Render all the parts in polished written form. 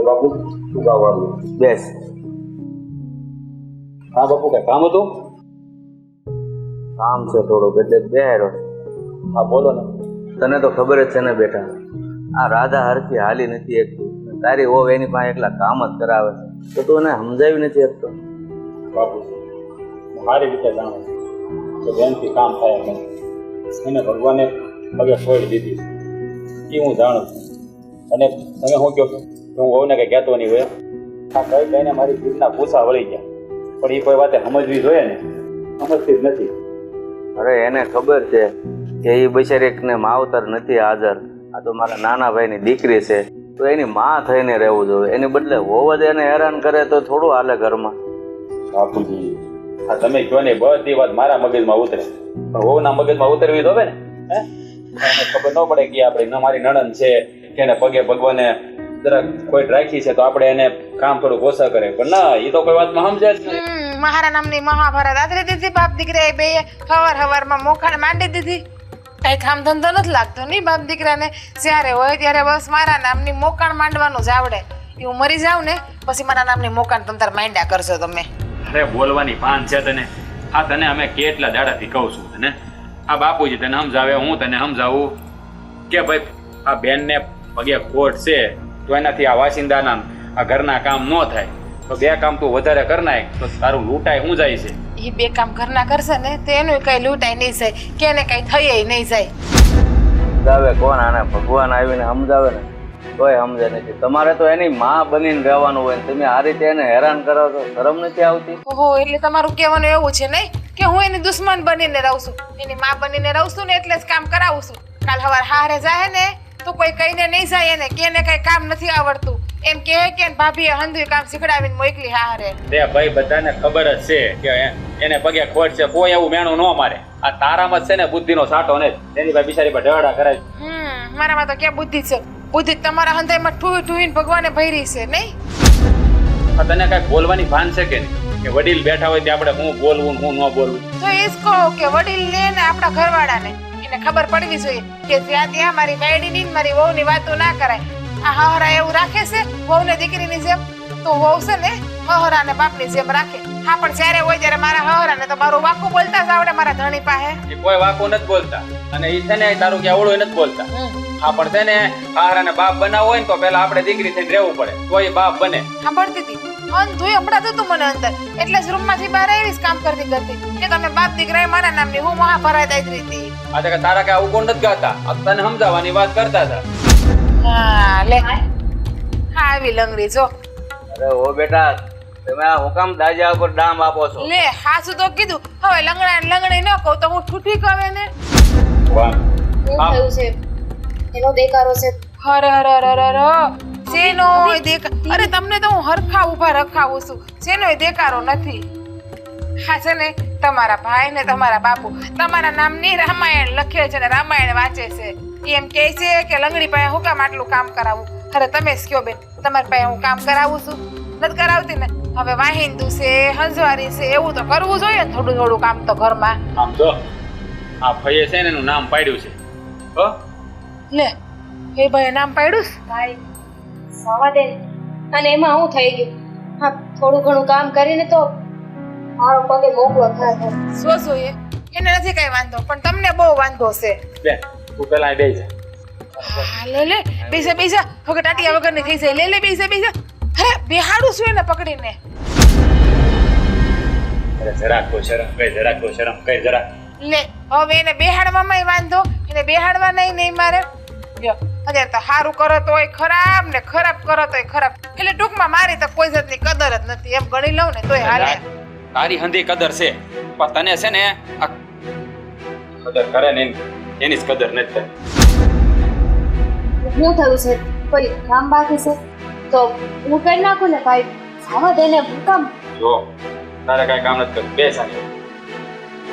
બાપુ શું કામ આવ્યું? બેસ. હા બાપુ, કઈ કામ હતું? કામ છે થોડુંક એટલે બેરો. હા બોલો ને. તને તો ખબર જ છે ને બેટા, આ રાધા હરખી હાલી નથી એકતી. તારી હોવ એની પાસે એકલા કામ જ કરાવે છે, તો તું એને સમજાવી નથી શકતો. બાપુ મારી રીતે જાણો કે બેનથી કામ થાય નહીં. એને ભગવાને પગે છોડી દીધી એ હું જાણું છું. અને તમે શું કહો છો કે હું વહુને કંઈ કહેતો નહીં હોય? આ કઈ કહીને મારી જીભના પૂછા વળી ગયા, પણ એ કોઈ વાતે સમજવી જોઈએ ને, સમજતી જ નથી. અરે એને ખબર છે કે એ બિચારીને માવતર નથી હાજર, આ તો મારા નાના ભાઈની દીકરી છે, તો એની માં થઈને રહેવું જોઈએ. એની બદલે હોવ જ એને હેરાન કરે તો થોડું હાલે ઘરમાં. બાપુજી આ તમે કહો ને બધી વાત મારા મગજમાં ઉતરે, પણ વહુના મગજમાં ઉતરવી તો હવે ને. હે એને ખબર ન પડે કે આપણે મારી નણંદ છે કે એને પગે ભગવાને જરાક કોઈ રાખી છે તો આપણે એને કામ થોડું ઓછા કરે, પણ ના, એ તો કોઈ વાતમાં સમજે જ નહીં. મહારા નામની મહાભારત આદરી દીધી બાપ દીકરા બે હવાર મોખાને માંડી દીધી. કઈ કામ ધંધો નથી લાગતો નહીં બાપ દીકરાને. જ્યારે હોય ત્યારે બસ મારા નામની મોકાણ માંડવાનું જ આવડે. હું મરી જાઉં ને પછી મારા નામની મોકાણ તમતાર માંડ્યા કરશો તમે. અરે બોલવાની ભાન છે તને? આ તને અમે કેટલા દાડાથી કહું છું તને. આ બાપુજી તને સમજાવે, હું તને સમજાવું કે ભાઈ આ બેનને પગે ખોટ છે તો એનાથી આ વાસિંદાના આ ઘરના કામ ન થાય, તો બે કામ તું વધારે કર નાખ તો તારું લૂંટાય શું જાય છે. એ બે કામ ઘરના કરશે ને તો એનું કઈ લૂંટાઈ નહીં જાય કે એને કઈ થઈ નહીં જાય. સમજાવે કોણ? આને ભગવાન આવીને સમજાવે ને તોય સમજે નથી. તમારે તો એની માં બનીને રહેવાનું હોય, તમે આ રીતે એને હેરાન કરો છો, શરમ નથી આવતી? ઓહો, એટલે તમારું કહેવાનું એવું છે નહીં કે હું એની દુશ્મન બનીને રહું છું, એની માં બનીને રહું છું ને એટલે જ કામ કરાવું છું. કાલ સવાર હારે જાય ને તો કોઈ કહીને નહીં જાય એને કે એને કઈ કામ નથી આવડતું, એમ કે ભાભીએ હંધુય કામ શીખડાવીને મોકલી હારે. તે ભાઈ બધાને ખબર જ છે કે એને પગે ખોટ છે, કોઈ એવું મેણું ન મારે. આ તારામાં જ છે ને બુદ્ધિનો સાટો ને, એની ભાઈ બિચારી પર ઢળડા કરાય. મારામાં તો ક્યાં બુદ્ધિ છે? બુદ્ધિ તમારા હંધાઈમાં ઠુઈને ભગવાને ભરી છે નહીં. તને કઈ બોલવાની ભાન છે કે નહીં? કે વડીલ બેઠા હોય ત્યાં આપણે હું બોલવું હું ન બોલવું? તો એ જ કહો કે વડીલ લે ને આપણા ઘરવાળાને એને ખબર પડવી જોઈએ કે ત્યાં ત્યાં મારી બાયડીની મારી વહુની વાતો ના કરાય. આ હહરા એવું રાખે છે વહુને દીકરીની જેમ, તો વહુ છે ને હહરાને બાપની જેમ રાખે. હા, પણ જ્યારે હોય ત્યારે મારા હહરાને તો મારું વાકું બોલતા જ આવડે મારા ધણી પાસે. એ કોઈ વાકું નથી બોલતા, અને એ છે ને તારું કે આવડું નથી બોલતા. હા, પણ છે ને હહરાને બાપ બનાવવો હોય ને તો પેલા આપણે દીકરી થઈને રહેવું પડે, તો એ બાપ બને. સાંભળતી હતી અંધુય હમણાં તું મને અંદર, એટલે જ રૂમમાંથી બહાર આવી જ કામ કરતી કે તમે બાપ દીકરાએ મારા નામની હું મહાભારત આદરી હતી. આજે કે તારા કે આવું કોણ નથી ગાતા, તને સમજાવવાની વાત કરતા હતા. હા લે, હા આવી લંગડી જો. અરે ઓ બેટા, તમે આ હુકામ દાજા ઉપર ડામ આપો છો? લે હાસુ તો કીધું, હવે લંગડી ન કહું તો હું ઠૂઠી કહે ને. વાહ, થયું છે એનો દેકારો છે. હર હર હર હર શેનો દેકાર? અરે તમને તો હું હરખા ઉભા રખાવું છું, શેનો દેકારો નથી. હા છે ને તમારા ભાઈ ને તમારા બાપુ તમારા નામની રામાયણ લખે છે ને રામાયણ વાંચે છે. એમ કહે છે કે લંગડી પાસે હું કામ આટલું કામ કરાવું? અરે તમે જ કયો બેન, તમારી પાસે હું કામ કરાવું છું? નથી કરાવતી ને. હવે વાહિંદુ છે, હંજવારી છે, એવું તો કરવું જોઈએ ને થોડું થોડું કામ તો ઘરમાં. આમ જો આ ભાઈએ છે ને એનું નામ પાડ્યું છે. હો લે એ ભાઈ નામ પાડ્યું છે? ભાઈ સવા દે ને. અને એમાં હું થઈ ગયું, હા થોડું ઘણું કામ કરીને તો મારો પગે મોકળો થાય. શું જોઈએ? એને નથી કઈ વાંધો, પણ તમને બહુ વાંધો છે. બેન તું પેલા અહીં બેસી જા. હા લે બેસા હવે ટાટિયા વગરની થઈ જાય. લે બેસા. અરે બેહાડું છું એને પકડીને. અરે જરાક તો શરમ કઈ, જરાક તો શરમ કઈ, જરાક. લે હવે એને બેહાડવામાં વાંધો, એને બેહાડવા નહીં મારે. જો અત્યારે તો સારું કરો તોય ખરાબ ને ખરાબ કરો તોય ખરાબ. એટલે ટૂંકમાં મારી તો કોઈ જાતની કદર જ નથી, એમ ગણી લઉં ને તોય હાલે. તારી હંધી કદર છે, પણ તને છે ને આ કદર કરે ને એની જ કદર નથી થતી. શું થયું છે? કોઈ કામ બાકી છે તો હું કરી નાખું ને ભાઈ. સવા દે ને હું કામ. જો તારે કઈ કામ નથી કરતું, બે સાની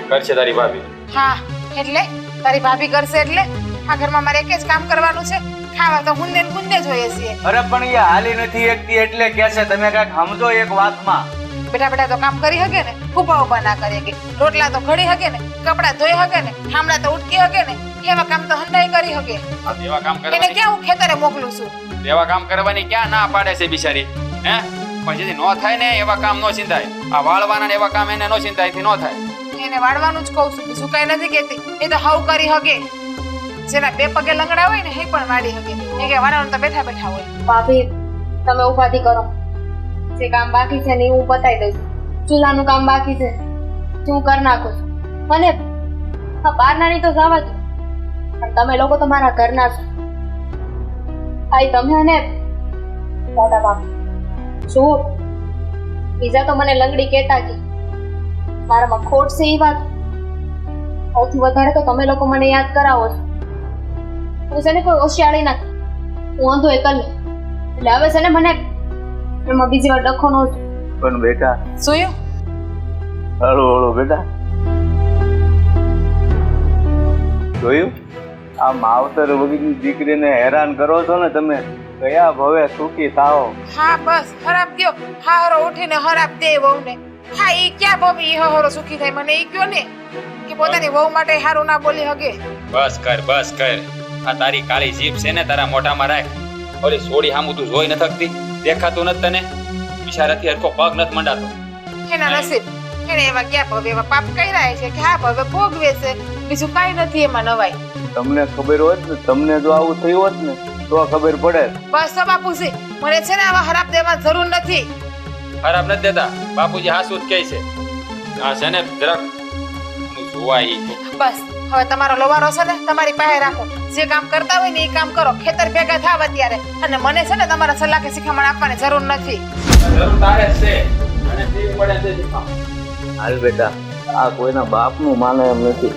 કરશે તારી ભાભી. હા એટલે તારી ભાભી કરશે એટલે આ ઘરમાં મારે એક જ કામ કરવાનું છે, ખાવા તો હુંદે ને ગુંદે જોઈએ છીએ. અરે પણ એ હાલી નથી એકતી એટલે કે છે, તમે કઈક સમજો એક વાતમાં. બેટા તો કામ કરી શકે ને, ઉભા ના કરી શકે, રોટલા તો ઘડી શકે ને, કપડા ધોઈ શકે ને, ઠામડા તો ઉટકી શકે ને, એવા કામ તો હંધાઈ કરી શકે. એવા કામ એને કરવાની ક્યાં હું ખેતરે મોકલું છું? એવા કામ કરવાની ક્યાં ના પાડે છે બિચારી હે? પણ જેથી ન થાય ને એવા કામ ન ચિંતાય. આ વાળવાના ને એવા કામ એને ન ચિંતાય થી ન થાય. એને વાળવાનું જ કહું છું, બીજું કઈ નથી કેતી. એ તો હાવ કરી હગે. જેના બે પગે લંગડા હોય ને એ પણ વાળી હગે. એ કે વાળવાનું તો બેઠા બેઠા હોય. ભાભી તમે ઉપાધિ કરો. જે કામ બાકી છે ને એ હું પતાવી દઉં છું. ચૂલાનું કામ બાકી છે હું કરી નાખું છું. અને બહારનાની તો જવા દો, પણ તમે લોકો તો મારા ઘરના છો. આઈ તમે અને દાદા બાપુ શું બીજા તો મને લંગડી કહેતા કે મારામાં ખોટ છે એ વાત. સૌથી વધારે તો તમે લોકો મને યાદ કરાવો છો. હું છે ને કોઈ હોશિયારી નથી, હું અંધો એકલ એટલે હવે છે ને મને એમાં બીજી વાર ડખો ન છું. પણ બેટા જોયું? હળુ હળુ બેટા જોયું? આ માવતર વગરની દીકરીને હેરાન કરો છો ને તમે. કયા ભવે સુખી થાઓ. હા બસ ખરાબ ગયો. હારો ઉઠીને ખરાબ દે વહુને. હા ઈ ક્યાં ભાભી ઈ હારો સુખી થાય? મને ઈ કયો ને કે પોતાની વહુ માટે હારું ના બોલી હગે. બસ કર બસ કર. આ તારી કાળી જીભ છે ને તારા મોઢામાં રાખ. ઓલી સોડી હામું તું જોઈ ન થકતી? દેખાતું નથી તને? બિચારાથી હરખો પગ નથી મંડાતો. એના નસીબ. એને એવા ક્યાં ભાભી એવા પાપ કર્યા છે કે હા ભાવે ભોગવે છે. બીજું કાંઈ નથી એમાં નવાઈ. તમને ખબર હોત ને, તમને જો આવું થયું હોત ને તો ખબર પડે. બસ તો બાપુજી મને છે ને આવા ખરાબ દેવા જરૂર નથી. ખરાબ નથી દેતા બાપુજી, હાસુ જ કહે છે. આ છે ને જરાક જોવાય. બસ હવે તમારો લોવારો છે ને તમારી પાસે રાખો. જે કામ કરતા હોય ને એ કામ કરો. ખેતર ભેગા થાવ અત્યારે. અને મને છે ને તમારા સલાહ કે શિખામણ આપવાની જરૂર નથી. જરૂર તારે જ છે. અને ઠીક પડે છે શીખવા. હાલ બેટા, આ કોઈના બાપનું માને એમ નથી.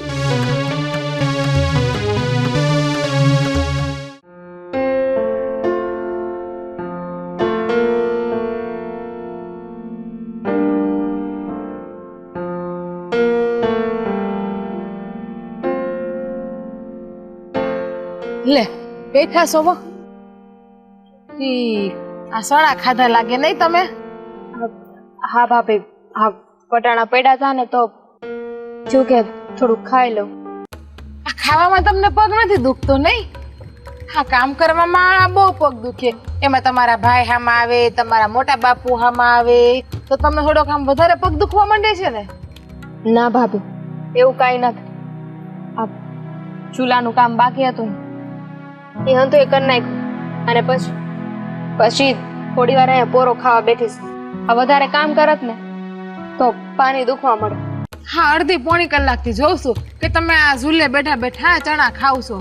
લે બેઠા છો વો. આ સણા ખાધા લાગે નહીં તમે? હા ભાભી, હા વટાણા પડ્યા હતા ને તો શું કે થોડું ખાઈ લઉં. આ ખાવામાં તમને પગ નથી દુખતો નહીં? હા કામ કરવામાં બહુ પગ દુખે. એમાં તમારા ભાઈ હામાં આવે, તમારા મોટા બાપુ હામાં આવે તો તમને થોડોક આમ વધારે પગ દુખવા માંડે છે ને? ના ભાભી એવું કાંઈ નથી. આ ચૂલાનું કામ બાકી હતું એ હતું એ કરી નાખ્યું. અને પછી થોડી વાર અહીંયા પોરો ખાવા બેઠીશ. આ વધારે કામ કરત ને તો પાણી દુખવા મળે. હા અડધી પોણી કલાકથી જોઉં છું કે તમે આ ઝૂલે બેઠા બેઠા ચણા ખાવ છો.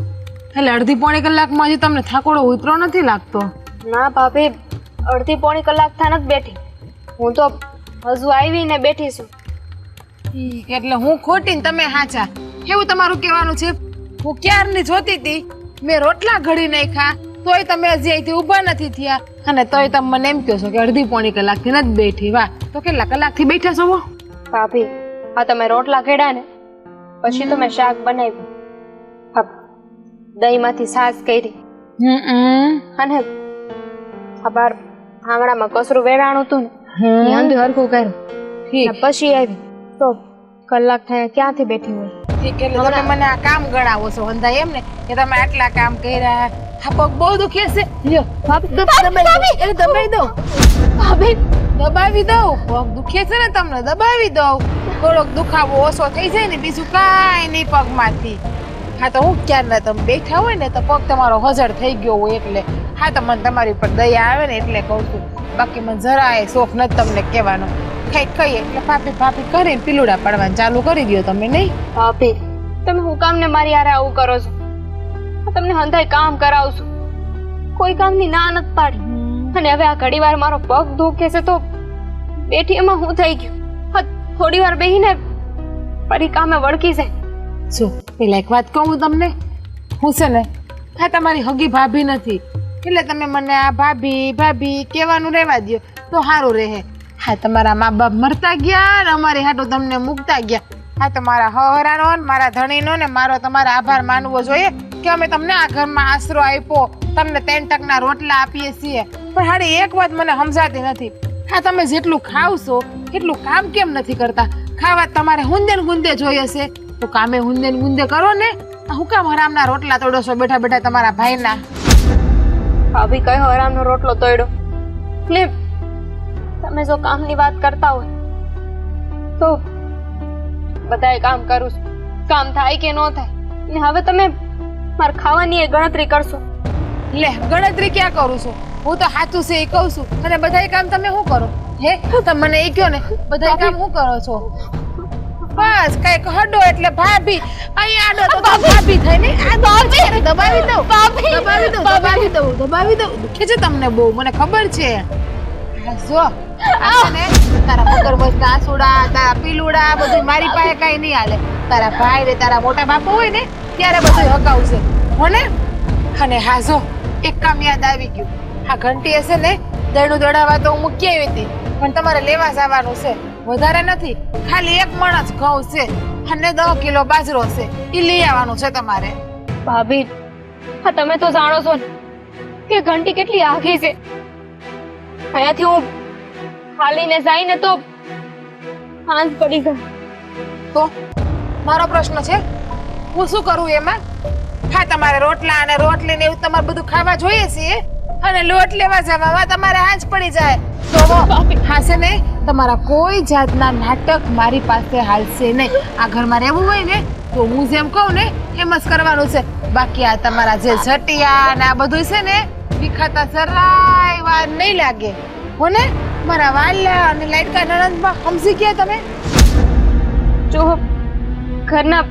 એટલે અડધી પોણી કલાકમાં હજી તમને થાકોડો ઉતરો નથી લાગતો? ના ભાભી અડધી પોણી કલાક થા નથી બેઠી. હું તો હજુ આવીને બેઠી છું. એટલે હું ખોટી ને તમે હાચા એવું તમારું કહેવાનું છે? હું ક્યારની જોતી હતી. મેં રોટલા ઘડી નાખ્યા તોય તમે હજી અહીંથી ઊભા નથી થયા. અને તોય તમે મને એમ કહો છો કે અડધી પોણી કલાકથી નથી બેઠી. વાહ, તો કેટલા કલાકથી બેઠા છો? ભાભી આ તમે રોટલા ખેડા ને પછી તમે શાક બનાવ્યું. હા દહીંમાંથી છાશ કરી. અને આ બાર આંગણામાં કસરું વેરાણું હતું ને એ અંધું હરખું કર્યું. પછી આવી તો કલાક થયા ક્યાંથી બેઠી હોય. ઠીક, એટલે તમે મને આ કામ ગણાવો છો અંધાય એમ ને કે તમે આટલા કામ કર્યા. હા પગ બહુ દુખે છે. લ્યો દબાવી દો. ભાભી દબાવી દઉં. પગ દુખે છે ને તમને દબાવી દઉં. થોડોક દુખાવો ઓછો થઈ જાય ને બીજું કાંઈ નહીં પગમાંથી. હા તો હું ક્યારના તમે બેઠા હોય ને તો પગ તમારો હજર થઈ ગયો હોય એટલે. હા તો મને તમારી ઉપર દયા આવે ને એટલે કહું છું. બાકી મને જરાય શોખ નથી તમને કહેવાનો. ખાઈએ એટલે ભાભી કરીને પીલુડા પાડવાનું ચાલુ કરી દો તમે. નહીં ભાભી તમે હું કામ ને મારી યારે આવું કરો છો? તમને હંધાય કામ કરાવું છું, કોઈ કામની ના નથી પાડી. અને હવે આ ઘડી વાર મારો પગ દુખે છે તો બેઠી એમાં હું થઈ ગયું. થોડી વાર બેહીને ફરી કામે વળકી જાય. જો પેલા એક વાત કહું તમને. હું છે ને હા તમારી હગી ભાભી નથી એટલે તમે મને આ ભાભી કહેવાનું રહેવા દો તો સારું રહે. હા તમારા મા બાપ મરતા ગયા ને અમારી હાટો તમને મૂકતા ગયા. હા તો મારા હહરાનો ને મારા ધણીનો ને મારો તમારો આભાર માનવો જોઈએ કે અમે તમને આ ઘરમાં આશરો આપ્યો, તમને 3 ટકના રોટલા આપીએ છીએ. પણ હાડી એક વાત મને સમજાતી નથી. હા તમે જેટલું ખાવ છો એટલું કામ કેમ નથી કરતા? ખાવા તમારે હુંદે ને ગુંદે જોઈએ છે તો કામે હુંદે ને ગુંદે કરો ને. હું કામ હરામના રોટલા તોડો છો બેઠા બેઠા તમારા ભાઈના? ભાભી કયો હરામનો રોટલો તોડ્યો ને તમે જો કામની વાત કરતા હોય તો બધાય કામ કરું છું, કામ થાય કે ન થાય ને હવે તમે મારે ખાવાની એ ગણતરી કરશો. લે ગણતરી ક્યાં કરું છું? હું તો સાચું છે એ કહું છું અને બધાય કામ તમે શું કરો? હે તમે મને એ કહો ને, બધાય કામ શું કરો છો? બસ કઈક હડો એટલે ભાભી, અહીંયા આડો તો ભાભી થાય ને. આ ભાભી દબાવી દઉં, દબાવી દઉં, દબાવી દઉં, દબાવી દઉં. દુખે છે તમને બહુ, મને ખબર છે. જો આ ને તારા મગરમચ્છના આંસુડા, તારા પીલુડા બધું મારી પાસે કઈ નહીં હાલે. તારા ભાઈ ને તારા મોટા બાપુ હોય ને ત્યારે બધું હકાવશે હોને. અને હા જો એક કામ યાદ આવી ગયું, આ ઘંટી હશે ને દળનું દળાવા તો હું મૂકી આવી હતી, પણ તમારે લેવા જવાનું છે. વધારે નથી, ખાલી 1 મણ જ ઘઉં છે અને 10 કિલો બાજરો છે, એ લઈ આવવાનું છે તમારે. ભાભી હા તમે તો જાણો છો ને કે ઘંટી કેટલી આઘી છે. અહીંયાથી હું હાલીને જઈને તો સાંજ પડી ગઈ. તો મારો પ્રશ્ન છે, હું શું કરું એમાં? હા તમારે રોટલા અને રોટલી ને એવું તમારે બધું ખાવા જોઈએ છે અને લોટ લેવા જવામાં તમારે આંચ પડી જાય તો હાશે નહીં. તમારા કોઈ જાતના નાટક મારી પાસે હાલશે નહીં. આ ઘરમાં રહેવું હોય ને તો હું જેમ કહું ને એમ જ કરવાનું છે. બાકી આ તમારા જે ઝટિયા ને આ બધું છે ને વિખાતા જરાય વાર નહીં લાગે હોને. મારા વાલા અને લાઈટકા નણંદમાં સમજી ગયા તમે? જો ઘરના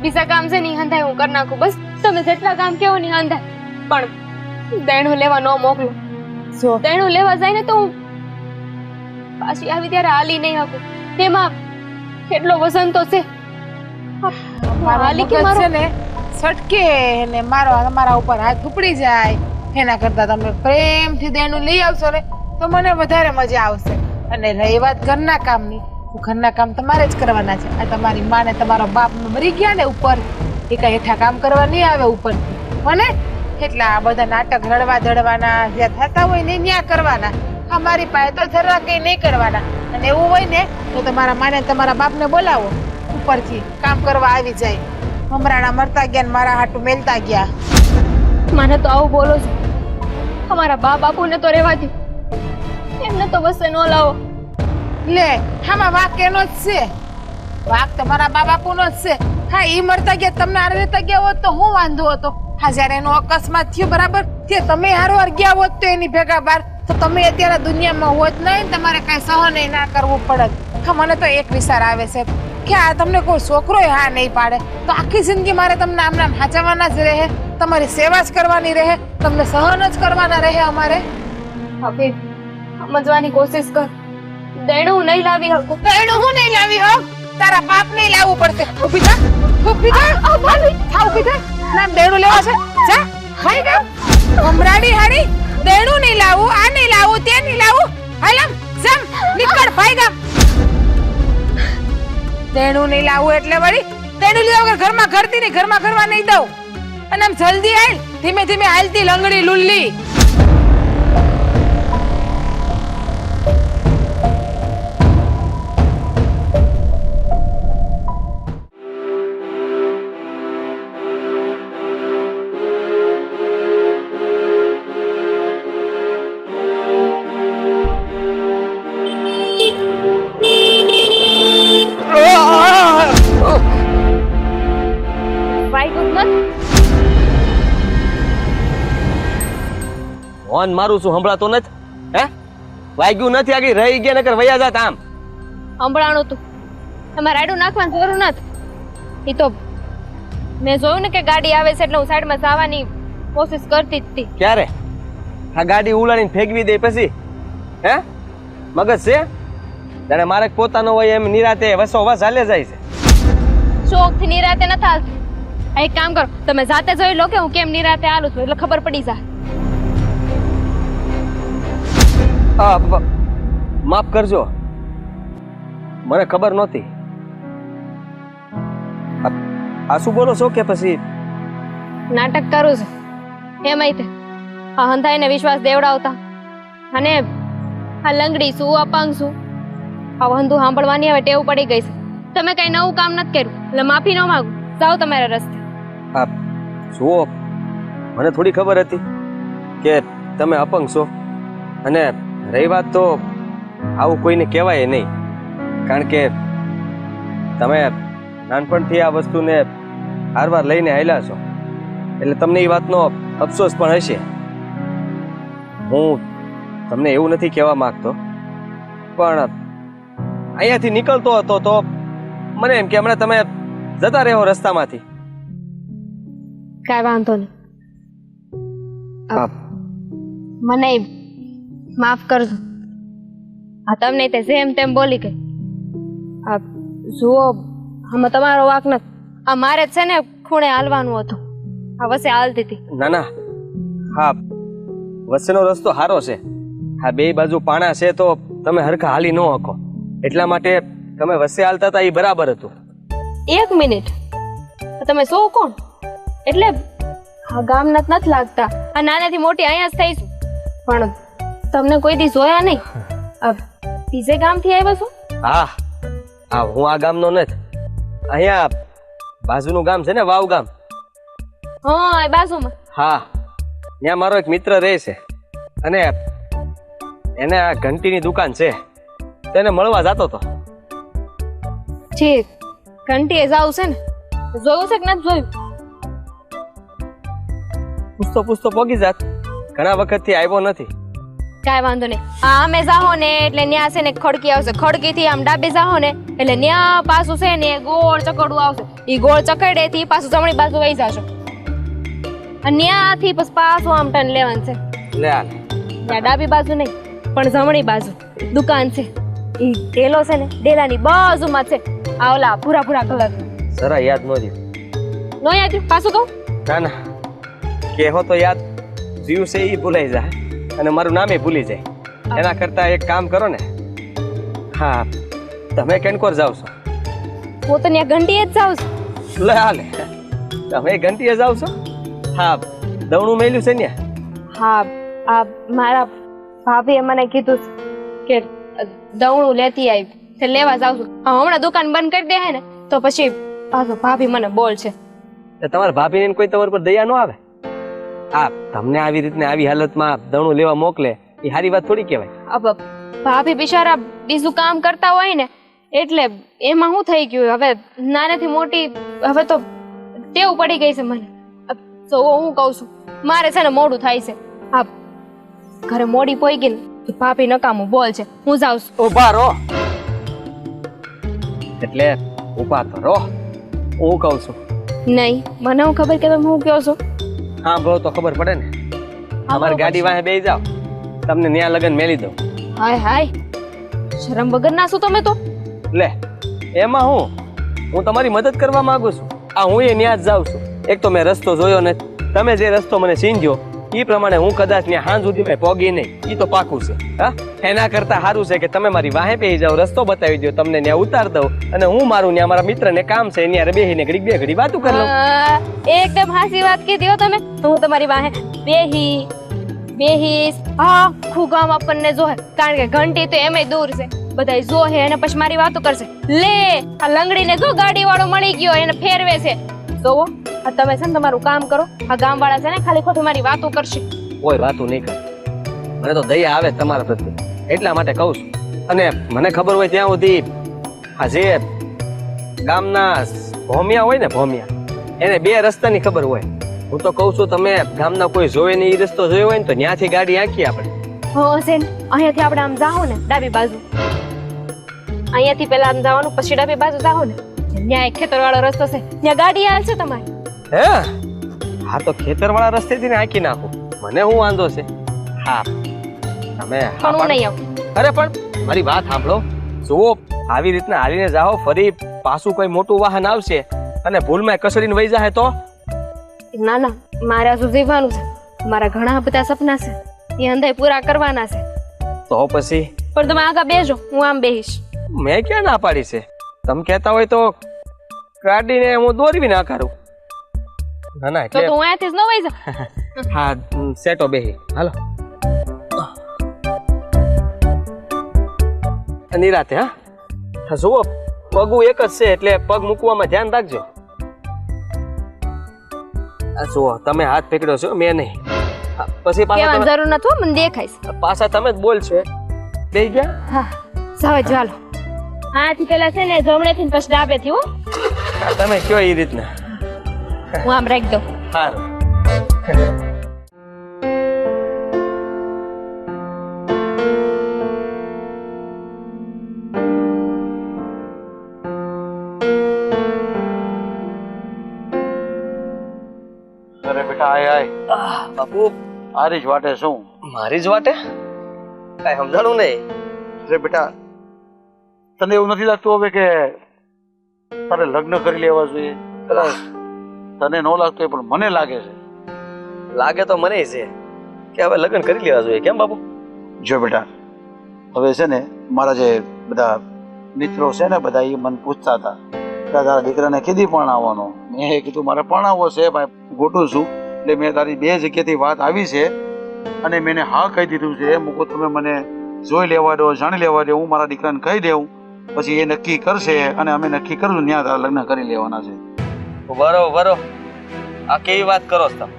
બીજા કામ છે નહીં હંધાય હું કરી નાખું, બસ તમે જેટલા કામ કેવો નહીં હંધાય, પણ દેણું લેવા ન મોકલો. જો દેણું લેવા જાય ને તો હું પાછી આવી ત્યારે હાલી નહીં શકું. તેમાં કેટલો વજન તો છે. હાલી કે છે ને છટકે ને મારા ઉપર હાથ ઉપડી જાય એના કરતા તમે પ્રેમથી દેણું લઈ આવશો ને તો મને વધારે મજા આવશે. અને રહી વાત ઘરના કામની, તો ઘરના કામ તમારે જ કરવાના છે. આ તમારી માં ને તમારો બાપ મરી ગયા ને ઉપર, એ કઈ હેઠા કામ કરવા નહીં આવે ઉપર મને. એટલે આ બધા નાટક રડવા ધડવાના જ્યાં થતા હોય ને ત્યાં કરવાના. અમારી પાસે તો જરા કઈ નહીં કરવાના. અને એવું હોય ને તો તમારા માને તમારા બાપને બોલાવો, ઉપરથી કામ કરવા આવી જાય. હમણાં મરતા ગયા ને મારા હાટું મેલતા ગયા. મને તો આવું બોલો છો. અમારા બા બાપુને તો રહેવા દો, એમને તો વસે ન લાવો. લે આમાં વાક એનો જ છે, વાક તમારા બા બાપુનો જ છે. હા ઈ મરતા ગયા તમને હારે રહેતા ગયા હોત તો હું વાંધો હતો. હા જયારે એનો અકસ્માત થયો બરાબર તે તમે હારવાર ગયા હોત તો એની ભેગા બાર તો તમે અત્યારે દુનિયામાં હોત નહીં, તમારે કઈ સહન ના કરવું પડત. હા મને તો એક વિચાર આવે છે કે આ તમને કોઈ છોકરોય હા નહીં પાડે તો આખી જિંદગી મારે તમને આમ નામ હાચવવાના જ રહે, તમારી સેવા જ કરવાની રહે, તમને સહન જ કરવાના રહે અમારે. હવે સમજવાની કોશિશ કર. દેણું નહીં લાવી શકું. દેણું હું નહીં લાવી હો, તારા બાપ નહીં લાવવું પડશે. ઊભી થા, ઊભી થા, ઊભી થા. નામ દેણું લેવા છે જા ભાઈ ગા ઉમરાડી હાડી. દેણું નહીં લાવું, આ નહીં લાવું, તે નહીં લાવું. હાલમ જમ નીકળ ભાઈ ગા. દેણું નહીં લાવું એટલે વળી દેણું લીધા વગર ઘરમાં ઘરતી નહીં, ઘરમાં ઘરવા નહીં દઉં. અને આમ જલ્દી હાલ, ધીમે ધીમે હાલતી લંગડી લુલ્લી. ફોન મારું છું સંભળાતો નથી? હે વાગ્યું નથી, આગળ રહી ગયા નકર વયા જાત. આમ સંભળાણું તું તમારે આડું નાખવાની જરૂર નથી. એ તો મેં જોયું ને કે ગાડી આવે છે એટલે હું સાઈડમાં જવાની કોશિશ કરતી જ હતી. ક્યારે આ ગાડી ઉલાડીને ફેંકવી દે પછી? હે મગજ છે જાણે મારે પોતાનો હોય એમ નિરાતે વસો વસ હાલે જાય છે. શોખથી નિરાતે નથી હાલતું. એક કામ કરો, તમે જાતે જોઈ લો કે હું કેમ નિરાતે હાલું છું એટલે ખબર પડી જાય. માફ કરજો, મને ખબર નહોતી. આ શું બોલો છો કે પછી નાટક કરું છું એમાંય તે આ હંધાઈને વિશ્વાસ દેવડાવતા અને આ લંગડી શું અપંગ શું આ વંધુ સાંભળવાની હવે ટેવ પડી ગઈ છે. તમે કઈ નવું કામ નથી કર્યું એટલે માફી ન માંગુ. જાઓ તમારા રસ્તે. જુઓ, મને થોડી ખબર હતી કે તમે અપંગ છો, અને રહી વાત તો આવું કોઈને કહેવાય નહીં, કારણ કે તમે નાનપણથી આ વસ્તુને હારવાર લઈને આવેલા છો, એટલે તમને એ વાતનો અફસોસ પણ હશે. હું તમને એવું નથી કહેવા માંગતો, પણ અહીંયાથી નીકળતો હતો તો મને એમ કે હમણાં તમે જતા રહો રસ્તામાંથી. કાંઈ વાંધો નહીં, હા, મને માફ કરજો. આ તમને તે જેમ તેમ બોલી ગઈ. આ જુઓ, આમાં તમારો વાંક નથી. આ મારે જ છે ને ખૂણે હાલવાનું હતું, આ વસે હાલતી હતી. ના ના, હા, વચ્ચેનો રસ્તો સારો છે. હા, બે બાજુ પાણા છે તો તમે હરખા હાલી ન શકો, એટલા માટે તમે વચ્ચે હાલતા હતા એ બરાબર હતું. 1 મિનિટ, તમે શું કોણ? એટલે આ ગામના જ નથી લાગતા. આ નાનેથી મોટી અહીંયા જ થઈશું, પણ તમને કોઈ દી જોયા નહીં. બીજે ગામથી આવ્યા છો? હા હા, હું આ ગામનો નથી, અહીંયા બાજુનું ગામ છે ને, વાવ ગામ. હા, એ બાજુમાં. હા, ત્યાં મારો એક મિત્ર રહે છે, અને એને આ ઘંટીની દુકાન છે, તેને મળવા જતો હતો. ઠીક, ઘંટીએ જાવ છે ને? જોયું છે કે નથી જોયું? પૂછતો પૂછતો પોગી જાત, ઘણા વખતથી આવ્યો નથી. કાંઈ વાંધો નહીં. હા, અમે જાહો ને એટલે ન્યા છે ને ખડકી આવશે, ખડકીથી આમ ડાબે જાહો ને એટલે ન્યા પાછું છે ને ગોળ ચકડું આવશે. ઈ ગોળ ચકડેથી પાછું જમણી બાજુ વહી જાશો, અને ન્યાથી પછી પાછું આમ ટર્ન લેવાનું છે. લે હાલ, ત્યાં ડાબી બાજુ નહીં પણ જમણી બાજુ દુકાન છે. ઈ ડેલો છે ને, ડેલાની બાજુમાં છે. આ ઓલા ભૂરા ભૂરા કલર જરા યાદ ન રહ્યું. નો યાદ રહ્યું? પાછું કહું? ના ના, કહેવો તો યાદ રહ્યું છે, એ ભૂલાઈ જાય અને મારું નામે ભૂલી જાય. એના કરતા એક કામ કરો ને, હા, તમે કેનકોર જાવ છો? હું તો ત્યાં ઘંટીએ જ જાઉં છું. લે હાલે, તમે ઘંટીએ જાવ છો? હા, દવણું મેલ્યું છે ને? હા, આ મારા ભાભીએ મને કીધું કે દવણું લેતી આવી, તે લેવા જાઉં છું. હમણાં દુકાન બંધ કરી દે ને તો પછી પાછું ભાભી મને બોલ છે. તમારા ભાભીને કોઈ તમારા પર દયા ન આવે? હા, તમને આવી રીતને આવી હાલતમાં દવણું લેવા મોકલે એ સારી વાત થોડી કહેવાય. अब ભાભી બિચારા બીજું કામ કરતા હોય ને એટલે એમાં શું થઈ ગયું, હવે નાનેથી મોટી હવે તો ટેવ પડી ગઈ છે મને. તો હું કહું છું, મારે છે ને મોડું થાય છે. હા, ઘરે મોડી પોઈ ગઈ ને ભાભી નકામું બોલ છે. હું જાઉં છું. ઉભા રહો, એટલે ઉભા તો રહો, હું કહું છું. નહીં, મને હું ખબર કે તમે હું કહો છો. હા, બહુ તો ખબર પડે ને. અમારી ગાડી વાહે બેસી જાઓ, તમને ન્યા લગન મેલી દઉં. હાય હાય, શરમ વગર ના શું તમે તો. લે, એમાં હું તમારી મદદ કરવા માંગુ છું. આ હું એ ન્યા જ જાઉં છું. એક તો મેં રસ્તો જોયો નથી, તમે જે રસ્તો મને સીંધ્યો એ પ્રમાણે હું કદાચ ત્યાં હાંજ સુધી પોગી નહીં, એ તો પાકું છે. હા, એના કરતા સારું છે કે તમે મારી વાહે બેસી જાઓ, રસ્તો બતાવી દો, તમને ત્યાં ઉતાર દઉં, અને હું મારું ત્યાં મારા મિત્રને કામ છે ત્યાં બેસીને ઘડીક બે ઘડી વાતું કરી લઉં. એકદમ હાસી વાત કીધી હો તમે. હું તમારી વાહે બેહીશ. હા, આખું ગામ આપણને જોહે, કારણ કે ઘંટી તો એમેય દૂર છે, બધા જોહે અને પછી મારી વાતો કરશે. લે, આ લંગડીને જો ગાડી વાળો મળી ગયો, એને ફેરવે છે. જોવો, આ તમે છે ને તમારું કામ કરો. આ ગામ વાળા છે ને ખાલી ખોટી મારી વાતો કરશે. કોઈ વાતું નહીં કરે, મને તો દયા આવે તમારા પ્રત્યે, એટલા માટે કહું છું. અને મને ખબર હોય ત્યાં સુધી આ જે ગામના ભોમિયા હોય ને, ભોમિયા, એને 2 રસ્તાની ખબર હોય. હું તો કહું છું, તમે ગામના કોઈ જોવે નહીં એ રસ્તો જોયો હોય ને તો ત્યાંથી ગાડી આંકીએ આપણે. હો છે ને, અહીંયાથી આપણે આમ જાઓ ને ડાબી બાજુ, અહીંયાથી પેલા આમ જવાનું, પછી ડાબી બાજુ જાઓ ને, ત્યાં એક ખેતર વાળો રસ્તો છે, ત્યાં ગાડી હાલશે તમારી. હે, હા, તો ખેતરવાળા રસ્તેથી ને આંકી નાખું, મને શું વાંધો છે. હા, તમે પણ હું નહીં આવું. અરે પણ મારી વાત સાંભળો. જુઓ, આવી રીતના હાલીને જાઓ, ફરી પાછું કોઈ મોટું વાહન આવશે અને ભૂલમાં કસડીને વહી જાય તો? ના ના, મારે હજુ જીવવાનું છે. મારા ઘણા બધા સપના છે, એ અંધાઈ પૂરા કરવાના છે. તો પછી પણ તમે આગળ બેસો, હું આમ બેહીશ. મેં ક્યાં ના પાડી છે? તમે કહેતા હોય તો ગાડીને હું દોરવી ના કરું. ના ના, તો એટલે હું અહીંયાથી જ ન વહી જાઉં. હા, સેટો બેહી હાલો નિરાતે. હા, જુઓ, પગું એક જ છે એટલે પગ મૂકવામાં ધ્યાન રાખજો. આ જુઓ, તમે હાથ પકડ્યો છો, મેં નહીં. પછી કહેવાની જરૂર નથી હો, મને દેખાય છે. પાછા તમે જ બોલશો બે ગયા હા જાઓ ચાલો. આથી પેલા છે ને જમણેથી ને પછી ડાબેથી હો. તમે કયો એ રીતના હું આમ રાખી દઉં. સારું અરે બેટા આય આય બાપુ આરી જ વાટે શું? મારી જ વાટે કઈ સમજાણું નહીં. અરે બેટા તને એવું નથી લાગતું હવે કે તારે લગ્ન કરી લેવા જોઈએ? કદાચ તને ન લાગતું હોય પણ મને લાગે છે. લાગે તો મને છે કે હવે લગ્ન કરી લેવા જોઈએ. કેમ બાપુ? જો બેટા હવે છે ને મારા જે બધા મિત્રો છે ને બધા એ મને પૂછતા હતા કે તારા દીકરાને કીધી પરણાવવાનો. મેં કીધું મારે પરણાવવો છે ભાઈ, ગોઠું છું. એટલે મેં તારી બે જગ્યાથી વાત આવી છે અને મેં એને હા કહી દીધું છે. મૂકો તમે મને જોઈ લેવા દો, જાણી લેવા દો, હું મારા દીકરાને કહી દઉં, પછી એ નક્કી કરશે અને અમે નક્કી કરશું ત્યાં તારા લગ્ન કરી લેવાના છે. બરોબર. આ કેવી વાત કરો છો તમે?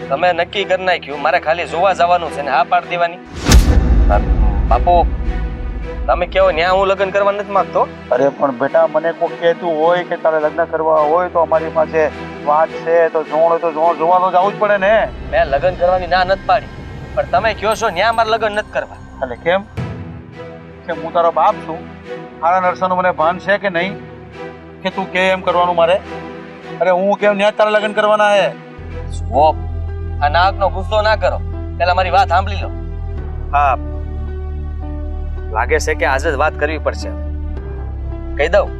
તમે નક્કી કરી નાખ્યું, મારે ખાલી જોવા જવાનું છે ને હા પાડી દેવાની? બાપુ તમે કેવો ન્યા હું લગ્ન કરવા નથી માંગતો. અરે પણ બેટા મને કોઈ કહેતું હોય કે તારે લગ્ન કરવા હોય તો અમારી પાસે વાત છે, તો જોણ હોય તો જોણ જોવા તો જવું જ પડે ને. મેં લગ્ન કરવાની ના નથી પાડી, પણ તમે કહો છો ન્યા મારે લગ્ન નથી કરવા. એટલે કેમ કે હું તારો બાપ છું? મારા નરસાનું મને ભાન છે કે નહીં કે તું કે એમ કરવાનું મારે? અરે હું કેમ ન્યા તારા લગ્ન કરવાના હે? ઓ આ નાકનો ગુસ્સો ના કરો, પેલા મારી વાત સાંભળી લો. હા લાગે છે કે આજે જ વાત કરવી પડશે. કહી દઉં?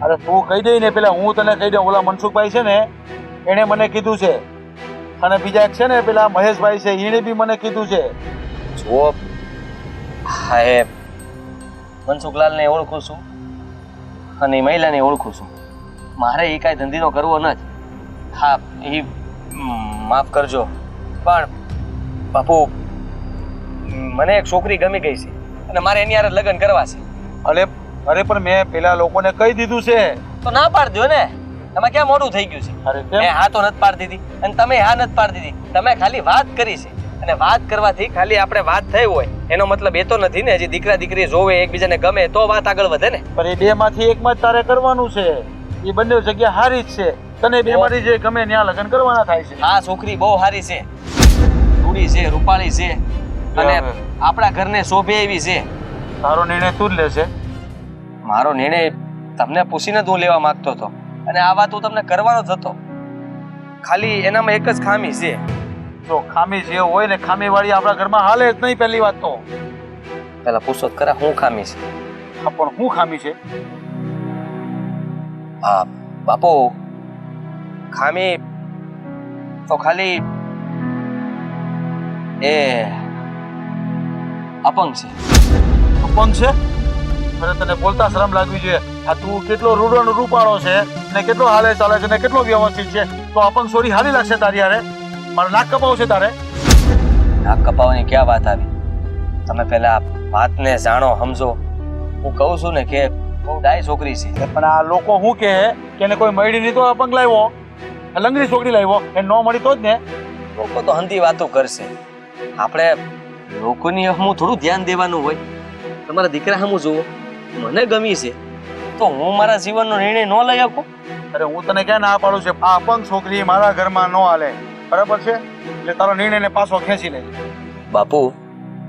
અરે તું કહી દે ને પેલા, હું તને કહી દઉં. ઓલા મનસુખભાઈ છે ને એણે મને કીધું છે, અને બીજા એક છે ને પેલા મહેશભાઈ છે એણે બી મને કીધું છે. જુઓ હા એ મનસુખલાલને ઓળખું છું અને એ મહિલાને ઓળખું છું. મારે એ કાંઈ ધંધીનો કરવો નથી. હા એ માફ કરજો પણ બાપુ મને એક છોકરી ગમી ગઈ છે અને મારે એની હારે લગ્ન કરવા છે. અરે પણ મેં પેલા લોકોને કહી દીધું છે. તો ના પાડી દો ને, તમે ક્યાં મોડું થઈ ગયું છે? અરે મેં હા તો નથી પાડી દીધી અને તમે હા નથી પાડી દીધી. તમે ખાલી વાત કરી છે અને વાત કરવાથી ખાલી આપણે વાત થઈ હોય એનો મતલબ એ તો નથી ને. હજી દીકરા દીકરી જોવે, એકબીજાને ગમે તો વાત આગળ વધે ને. પણ એ બે માંથી એકમાં જ તારે કરવાનું છે. એ બંને જગ્યા હારી જ છે. તને બે માંથી જે ગમે ત્યાં લગ્ન કરવાના થાય છે. આ છોકરી બહુ સારી છે, રૂડી છે, રૂપાળી છે અને આપણા ઘરને શોભે એવી છે. તારો નિર્ણય તું જ લેશે. મારો નિર્ણય તમને પૂછીને જ હું લેવા માંગતો હતો અને આ વાત હું તમને કરવાનો જ હતો. ખાલી એનામાં એક જ ખામી છે. જો ખામી જે હોય ને ખામી વાળી આપણા ઘરમાં હાલે જ નહીં. પહેલી વાત તો પેલા પૂછો ખરા શું ખામી છે? હા પણ શું ખામી છે? હા બાપુ ખામી તો ખાલી એ અપંગ છે. અપંગ છે? અરે તને બોલતા શરમ લાગવી જોઈએ. આ તું કેટલો રૂડો ને રૂપાળો છે ને કેટલો હાલે ચાલે છે ને કેટલો વ્યવસ્થિત છે, તો અપંગ સોરી હારી લાગશે તારી હારે? મારે નાક કપાવશે તારે? નાક કપાવવાની ક્યાં વાત આવી? તમે પેલા વાતને જાણો, સમજો. હું કહું છું ને કે બહુ ડાય છોકરી છે. પણ આ લોકો શું કહે કે એને કોઈ મળી નહીં તો અપંગ લાવ્યો, લંગડી છોકરી લાવ્યો, એ ન મળી તો જ ને. લોકો તો હંધી વાતો કરશે. આપણે લોકોની હું થોડું ધ્યાન દેવાનું હોય. તમારા દીકરા સામું જુઓ, મને ગમી છે તો હું મારા જીવનનો નિર્ણય ન લઈ શકું? અરે હું તને ક્યાં ના પાડું છું? આ અપંગ છોકરી મારા ઘરમાં ન હાલે, બરાબર છે? એટલે તારો નિર્ણયને પાછો ખેંચી લે. બાપુ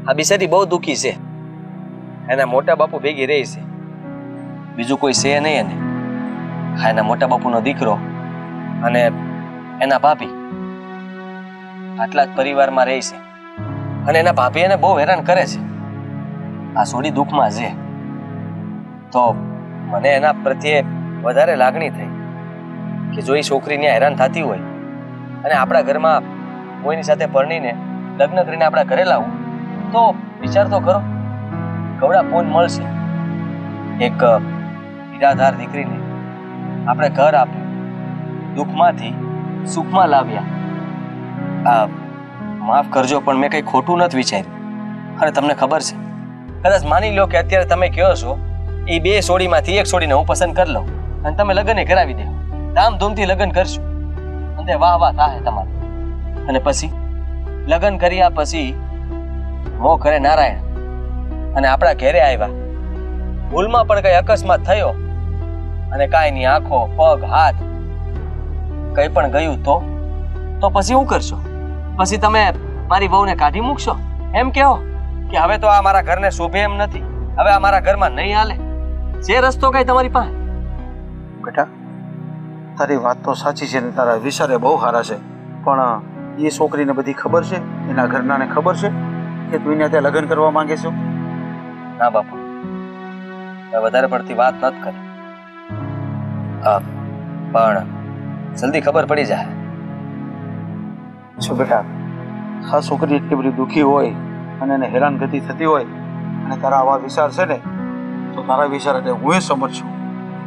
આ બિચારી બહુ દુઃખી છે. એના મોટા બાપુ ભેગી રહી છે, બીજું કોઈ છે નહીં એને. હા એના મોટા બાપુનો દીકરો અને એના ભાભી આટલા જ પરિવારમાં રહે છે અને એના ભાભી એને બહુ હેરાન કરે છે. આ સોડી દુઃખમાં છે તો મને એના પ્રત્યે વધારે લાગણી થઈ કે જો એ છોકરીને હેરાન થતી હોય અને આપણા ઘરમાં કોઈની સાથે પરણીને લગ્ન કરીને આપણા ઘરે લાવું તો વિચાર તો કરો, કવડા ફોન મળશે. એક ઈરાદાર દીકરીને આપણે ઘર આપ્યું, દુઃખમાંથી સુખમાં લાવ્યા. માફ કરજો પણ મેં કંઈ ખોટું નથી વિચાર્યું. અને તમને ખબર છે, કદાચ માની લો કે અત્યારે તમે કહો છો એ બે સોડીમાંથી એક સોડીને હું પસંદ કરી લઉં અને તમે લગ્ન કરાવી દો, ધામધૂમથી લગ્ન કરશું અને વાહ વાહ થાય તમારે. અને પછી લગ્ન કર્યા પછી મો ઘરે નારાયણ અને આપણા ઘરે આવ્યા, ભૂલમાં પણ કઈ અકસ્માત થયો અને કાંઈ ની આંખો પગ હાથ કઈ પણ ગયું તો પછી શું કરશો? પછી તમે મારી વહુને કાઢી મૂકશો? એમ કહો કે હવે તો આ મારા ઘરને શોભે એમ નથી, હવે આ મારા ઘરમાં નહીં હાલે? જે રસ્તો કઈ તમારી પાસે? બેટા તારી વાત તો સાચી છે ને તારા વિચારે બહુ સારા છે, પણ એ છોકરીને બધી ખબર છે, એના ઘરનાને ખબર છે કે તું એને ત્યાં લગ્ન કરવા માંગે છો? ના બાપુ, વધારે પડતી વાત નથી કરી. પણ જલ્દી ખબર પડી જાય. શું બેટા, આ છોકરી એટલી બધી દુઃખી હોય અને એને હેરાનગતિ થતી હોય અને તારા આવા વિચાર છે ને, તો તારા વિચાર એટલે હું એ સમજ છું,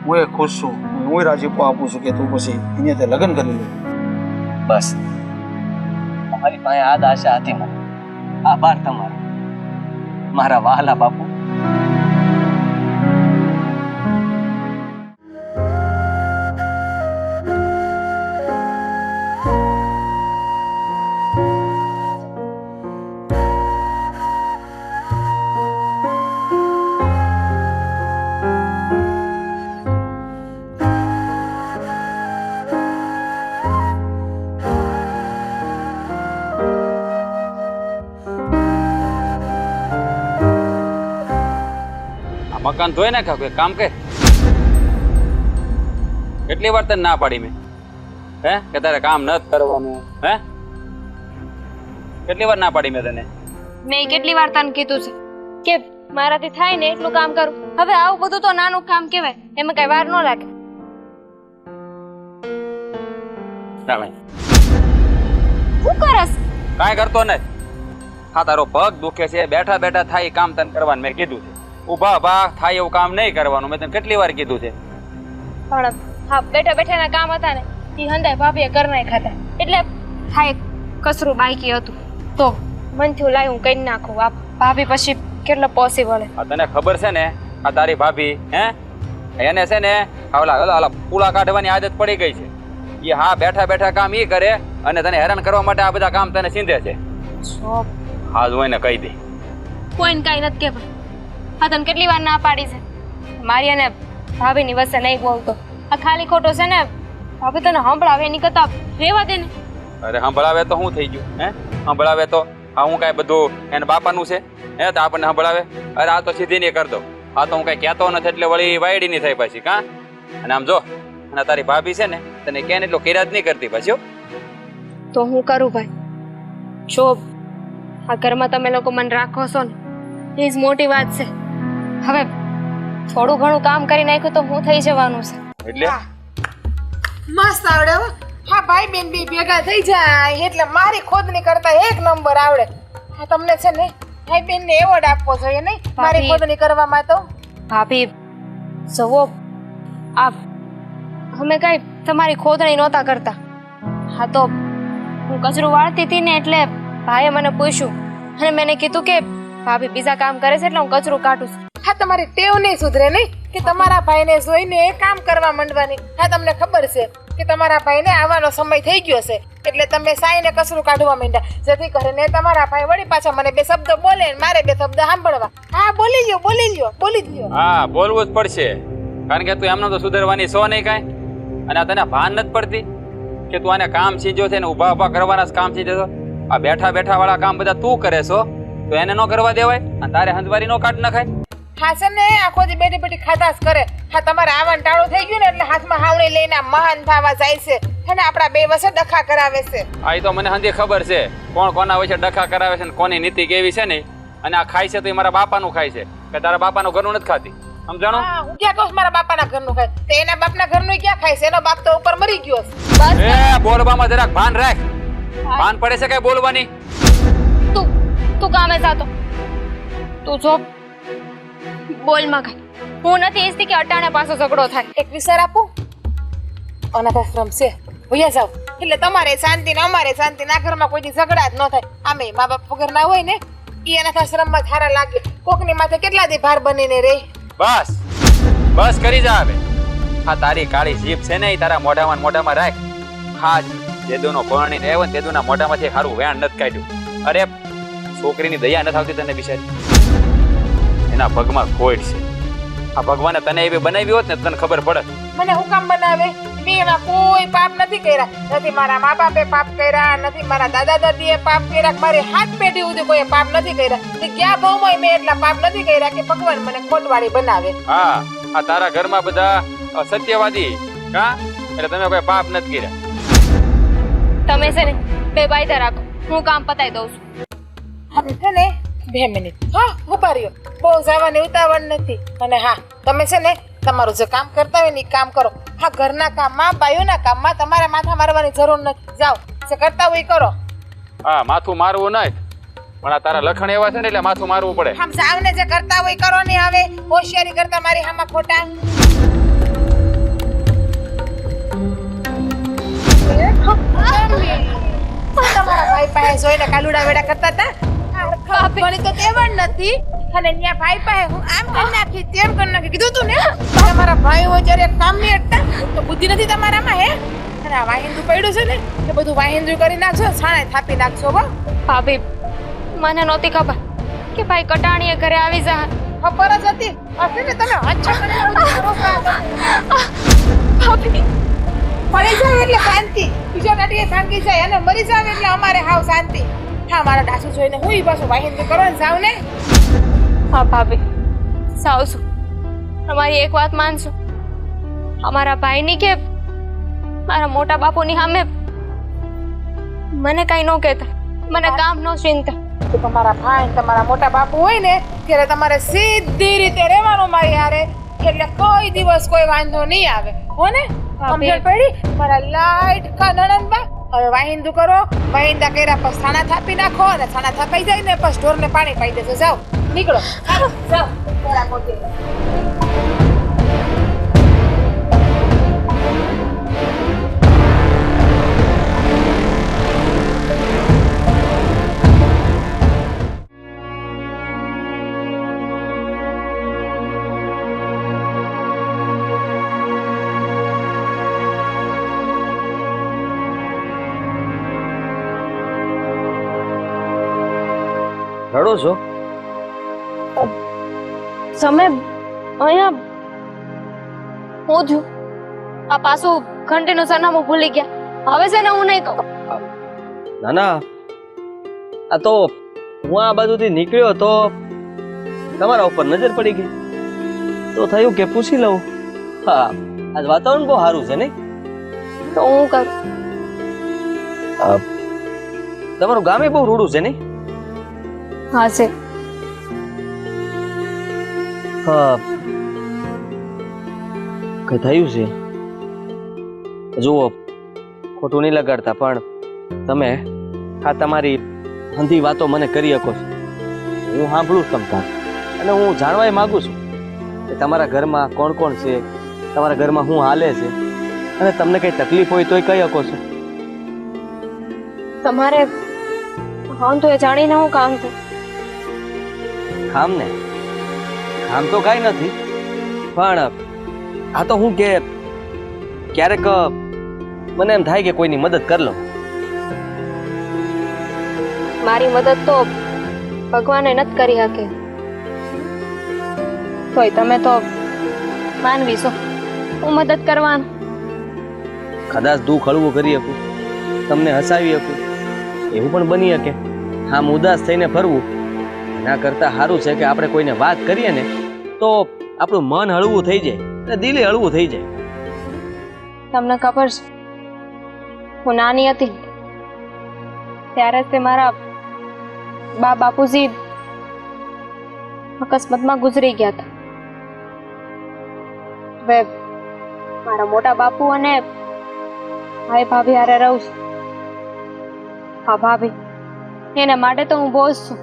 હું એ ખુશ છું, હું રાજીપો આપું છું કે તું પછી એને તે લગ્ન કરી લે. બસ તમારી પાસે આ જ આશા હતી મને. આભાર તમારો મારા વહાલા બાપુ. મકાન ધોઈ નાખા, કોઈ કામ કર. કેટલી વાર તને ના પાડી મેં, હે કે તારે કામ નથી કરવાનું? હે કેટલી વાર ના પાડી મેં તને? મેં કેટલી વાર તને કીધું છે કે મારાથી થાય ને એટલું કામ કરું. હવે આવું બધું તો નાનું કામ કહેવાય, એમાં કઈ વાર ન લાગે. શું કરસ? કાંઈ કરતો નથી. હા તારો પગ દુખે છે, બેઠા બેઠા થાય એ કામ તને કરવાનું મેં કીધું છે. ઉભા ઉભા થાય એવું કામ નહીં કરવાનું, મેં તને કેટલી વાર કીધું છે. પણ હા, બેઠા બેઠાના કામ હતા ને એ હંધાય ભાભીએ કરી નાખ્યા હતા, એટલે હા એક કસરું બાકી હતું તો મન થયું લાય હું કરી નાખું. આ ભાભી પછી કેટલો પોસિબલ? આ તને ખબર છે ને, આ તારી ભાભી હે એને છે ને ઓલા પૂળા કાઢવાની આદત પડી ગઈ છે. એ હા બેઠા બેઠા કામ એ કરે અને તને હેરાન કરવા માટે આ બધા કામ તને સીંધે છે. હા જોઈને કહી દે. કોઈને કાંઈ નથી કહેવા. હા તને કેટલી વાર ના પાડી છે મારી અને ભાભીની વચ્ચે નહીં બોલતો. આ ખાલી ખોટો છે ને ભાભી તને સંભળાવે એની કરતા રહેવા દે ને. અરે સંભળાવે તો શું થઈ ગયું? હે સંભળાવે તો આ હું કાંઈ બધું એને બાપાનું છે હે તો આપણને સંભળાવે? અરે આ તો સીધી નહીં કરતો. આ તો હું કાંઈ કહેતો નથી એટલે વળી વાયડી નહીં થાય પછી. કાં અને આમ જો, અને તારી ભાભી છે ને તને ક્યાં એટલો કર્યા જ નહીં કરતી પછી. તો હું કરું ભાઈ? જો આ ઘરમાં તમે લોકો મને રાખો છો ને એ જ મોટી વાત છે. હવે થોડું ઘણું કામ કરી નાખ્યું તો હું થઈ જવાનું છે. એટલે મસ્ત આવડે હો. હા ભાઈ બેન બી ભેગા થઈ જાય એટલે મારી ખોદણી કરતા એક નંબર આવડે. હા તમને છે ને ભાઈ બેન ને એવોર્ડ આપવો જોઈએ નહીં મારી ખોદણી કરવામાં? તો ભાભી જુઓ, આ અમે કઈ તમારી ખોદણી નહોતા કરતા. હા તો હું કચરું વાળતી હતી ને એટલે ભાઈએ મને પૂછ્યું અને મેં કીધું કે ભાભી બીજા કામ કરે છે એટલે હું કચરું કાઢું છું. હા તમારી ટેવ નહીં સુધરે નહીં કે તમારા ભાઈને જોઈને કામ કરવા માંડવાની. હા તમને ખબર છે કે તમારા ભાઈને આવવાનો સમય થઈ ગયો છે એટલે તમે સાઈને કચરું કાઢવા માંડ્યા, જેથી કરીને તમારા ભાઈ વળી પાછા મને બે શબ્દ બોલે ને મારે બે શબ્દ સાંભળવા. હા બોલી લ્યો બોલી લ્યો બોલી જ લ્યો. હા બોલવું જ પડશે, કારણ કે તું એમને તો સુધરવાની છો નહીં કાંઈ. અને આ તને ભાન નથી પડતી કે તું આને કામ સીજો છે ને ઊભા ઊભા કરવાના જ કામ સીજો છો. આ બેઠા બેઠા વાળા કામ બધા તું કરે છો તો એને ન કરવા દેવાય અને તારે હંજવારી નો કાઢ નખાય. હા છે ને આખો દી બેઠી બેઠી ખાધા જ કરે. હા તમારે આવવાનું ટાળું થઈ ગયું ને એટલે હાથમાં હાવણી લઈને મહાન થવા જાય છે અને આપણા બે વચ્ચે ડખા કરાવે છે. આ તો મને હંધી ખબર છે કોણ કોના વચ્ચે ડખા કરાવે છે ને કોની નીતિ કેવી છે ને. અને આ ખાય છે તો એ મારા બાપાનું ખાય છે કે તારા બાપાનું ઘરનું નથી ખાતી, સમજાણો? હા હું ક્યાં કહું મારા બાપાના ઘરનું ખાય તો એના બાપના ઘરનું ક્યાં ખાય છે? એનો બાપ તો ઉપર મરી ગયો છે. એ બોલવામાં જરાક ભાન રાખ. ભાન પડે છે કઈ બોલવાની? તું કામે જાતો તું જો બોલમાં કઈ હું નથી ઈચ્છતી કે અટાણે પાછો ઝઘડો થાય. એક વિચાર આપું, અનાથ આશ્રમ છે ભૈયા જાવ એટલે તમારે શાંતિ ને અમારે શાંતિ. ના ઘરમાં કોઈ ઝઘડા જ ન થાય. આમે મા બાપ વગર ના હોય ને એ અનાથ આશ્રમમાં સારા લાગે. કોકની માથે કેટલા દી ભાર બનીને રહે. બસ બસ કરી જા હવે. આ તારી કાળી જીભ છે ને એ તારા મોઢામાં રાખ. હા જેદુનો પરણીને આવ્યો ને તેદુના મોઢામાંથી સારું વેણ નથી કાઢ્યું. અરે છોકરીની દયા નથી આવતી તને બિચારી, એના પગમાં ખોટ છે. આ ભગવાને તને એવી બનાવી હોત ને તને ખબર પડે. મને હું કામ બનાવે? મેં એમાં કોઈ પાપ નથી કર્યા. નથી મારા મા બાપે પાપ કર્યા, નથી મારા દાદા દાદીએ પાપ કર્યા, મારી હાથ પેઢી સુધી કોઈ પાપ નથી કર્યા. તે ક્યાં ભાવમાં મેં એટલા પાપ નથી કર્યા કે ભગવાન મને ખોટવાળી બનાવે. હા, આ તારા ઘરમાં બધા સત્યવાદી કા, એટલે તમે કોઈ પાપ નથી કર્યા. તમે છે ને બે વાયદા રાખો, હું કામ પતાવી દઉં છું. હવે છે ને 2 મિનિટ હા ઉભા રહ્યો, બહુ જવાની ઉતાવળ નથી. અને હા તમે છે ને તમારું જે કામ કરતા હોય ને એ કામ કરો. હા ઘરના કામમાં બાયોના કામમાં તમારે માથા મારવાની જરૂર નથી. જાઓ જે કરતા હોય એ કરો. હા, માથું મારવું નહીં, પણ આ તારા લખણ એવા છે ને એટલે માથું મારવું પડે. આમ સાવને જે કરતા હોય કરો ને. હવે હોશિયારી કરતા મારી હામાં ખોટા. તમારા ભાઈ પાસે જોઈને કાલુડા વેડા કરતા હતા. મને તો તેવડ નથી. અને ન્યા ભાઈ પાસે હું આમ કરી નાખી તેમ કરી નાખી કીધું તું ને. તમારા ભાઈ હોય જ્યારે કામ નહીં અટતા તો બુદ્ધિ નથી તમારામાં હે. અને આ વાહિંદુ પડ્યું છે ને એ બધું વાહિંદુ કરી નાખશો, છાણે થાપી નાખશો. હો ભાભી મને નહોતી ખબર કે ભાઈ કટાણીએ ઘરે આવી જા. ખબર જ હતી. હશે ને તમે હચ્છા કરીને બધું કરો છો. ભાભી પડી જાય એટલે શાંતિ, બીજો નાટીએ ભાંગી જાય અને મરી જાવ એટલે અમારે હાવ શાંતિ. હા મારા ડાસુ જોઈને હું ઈ પાછું વાહિંદુ કરો ને જાવ ને. હા ભાભી સાવ છું. તમારી એક વાત માનશો, અમારા ભાઈની કે મારા મોટા બાપુની સામે મને કઈ ન કહેતા, મને કામ નો ચિંતા. તો તમારા ભાઈ ને તમારા મોટા બાપુ હોય ને ત્યારે તમારે સીધી રીતે રહેવાનું મારી હારે, એટલે કોઈ દિવસ કોઈ વાંધો નહીં આવે. હો ને સમજણ પડી? મારા લાઈટ કા નણંદબા હવે વાહિંદુ કરો. વાહિંદા કર્યા પછી છાણા થાપી નાખો, અને છાણા થાપાઈ જાય ને પછી ઢોરને પાણી પાઈ દેજો. જાઓ નીકળો જાઓ. રડો છો? તમે અહીંયા હું થયું? આ પાછું ઘંટીનું સરનામું ભૂલી ગયા. હવે છે ને હું નહીં કહું. ના ના, આ તો હું આ બાજુથી નીકળ્યો તો તમારા ઉપર નજર પડી ગઈ તો થયું કે પૂછી લઉં. હા, આજ વાતાવરણ બહુ સારું છે નહીં? તો હું કરું. તમારું ગામે બહુ રૂડું છે નહીં? હા છે. હા, કઈ થયું છે? જુઓ, ખોટું નહીં લગાડતા, પણ તમે આ તમારી હંધી વાતો મને કરી શકો છો. હું સાંભળું છું તમતા, અને હું જાણવા માંગુ છું કે તમારા ઘરમાં કોણ કોણ છે, તમારા ઘરમાં શું હાલે છે, અને તમને કઈ તકલીફ હોય તોય કહી શકો છો. તમારે હા તો એ જાણીને હું કામ છે. કામ ને કામ તો કાંઈ નથી, પણ આ તો હું કે ક્યારેક મને એમ થાય કે કોઈની મદદ કરી લો. મારી મદદ તો ભગવાને નથી કરી શકે, તોય તમે તો માનવી છો, હું મદદ કરવાનું. કદાચ દુઃખ હળવું કરી શકું, તમને હસાવી શકું, એવું પણ બની શકે. આમ ઉદાસ થઈને ફરવું એના કરતાં સારું છે કે આપણે કોઈને વાત કરીએ ને તો આપણું મન હળવું થઈ જાય અને દિલે હળવું થઈ જાય. તમને ખબર છે, હું નાની હતી ત્યારે તે મારા બા બાપુજી અકસ્માતમાં ગુજરી ગયા હતા. હવે મારા મોટા બાપુ અને ભાઈ ભાભી હારે રહું છું. હા ભાભી, એને માટે તો હું બોઝ છું.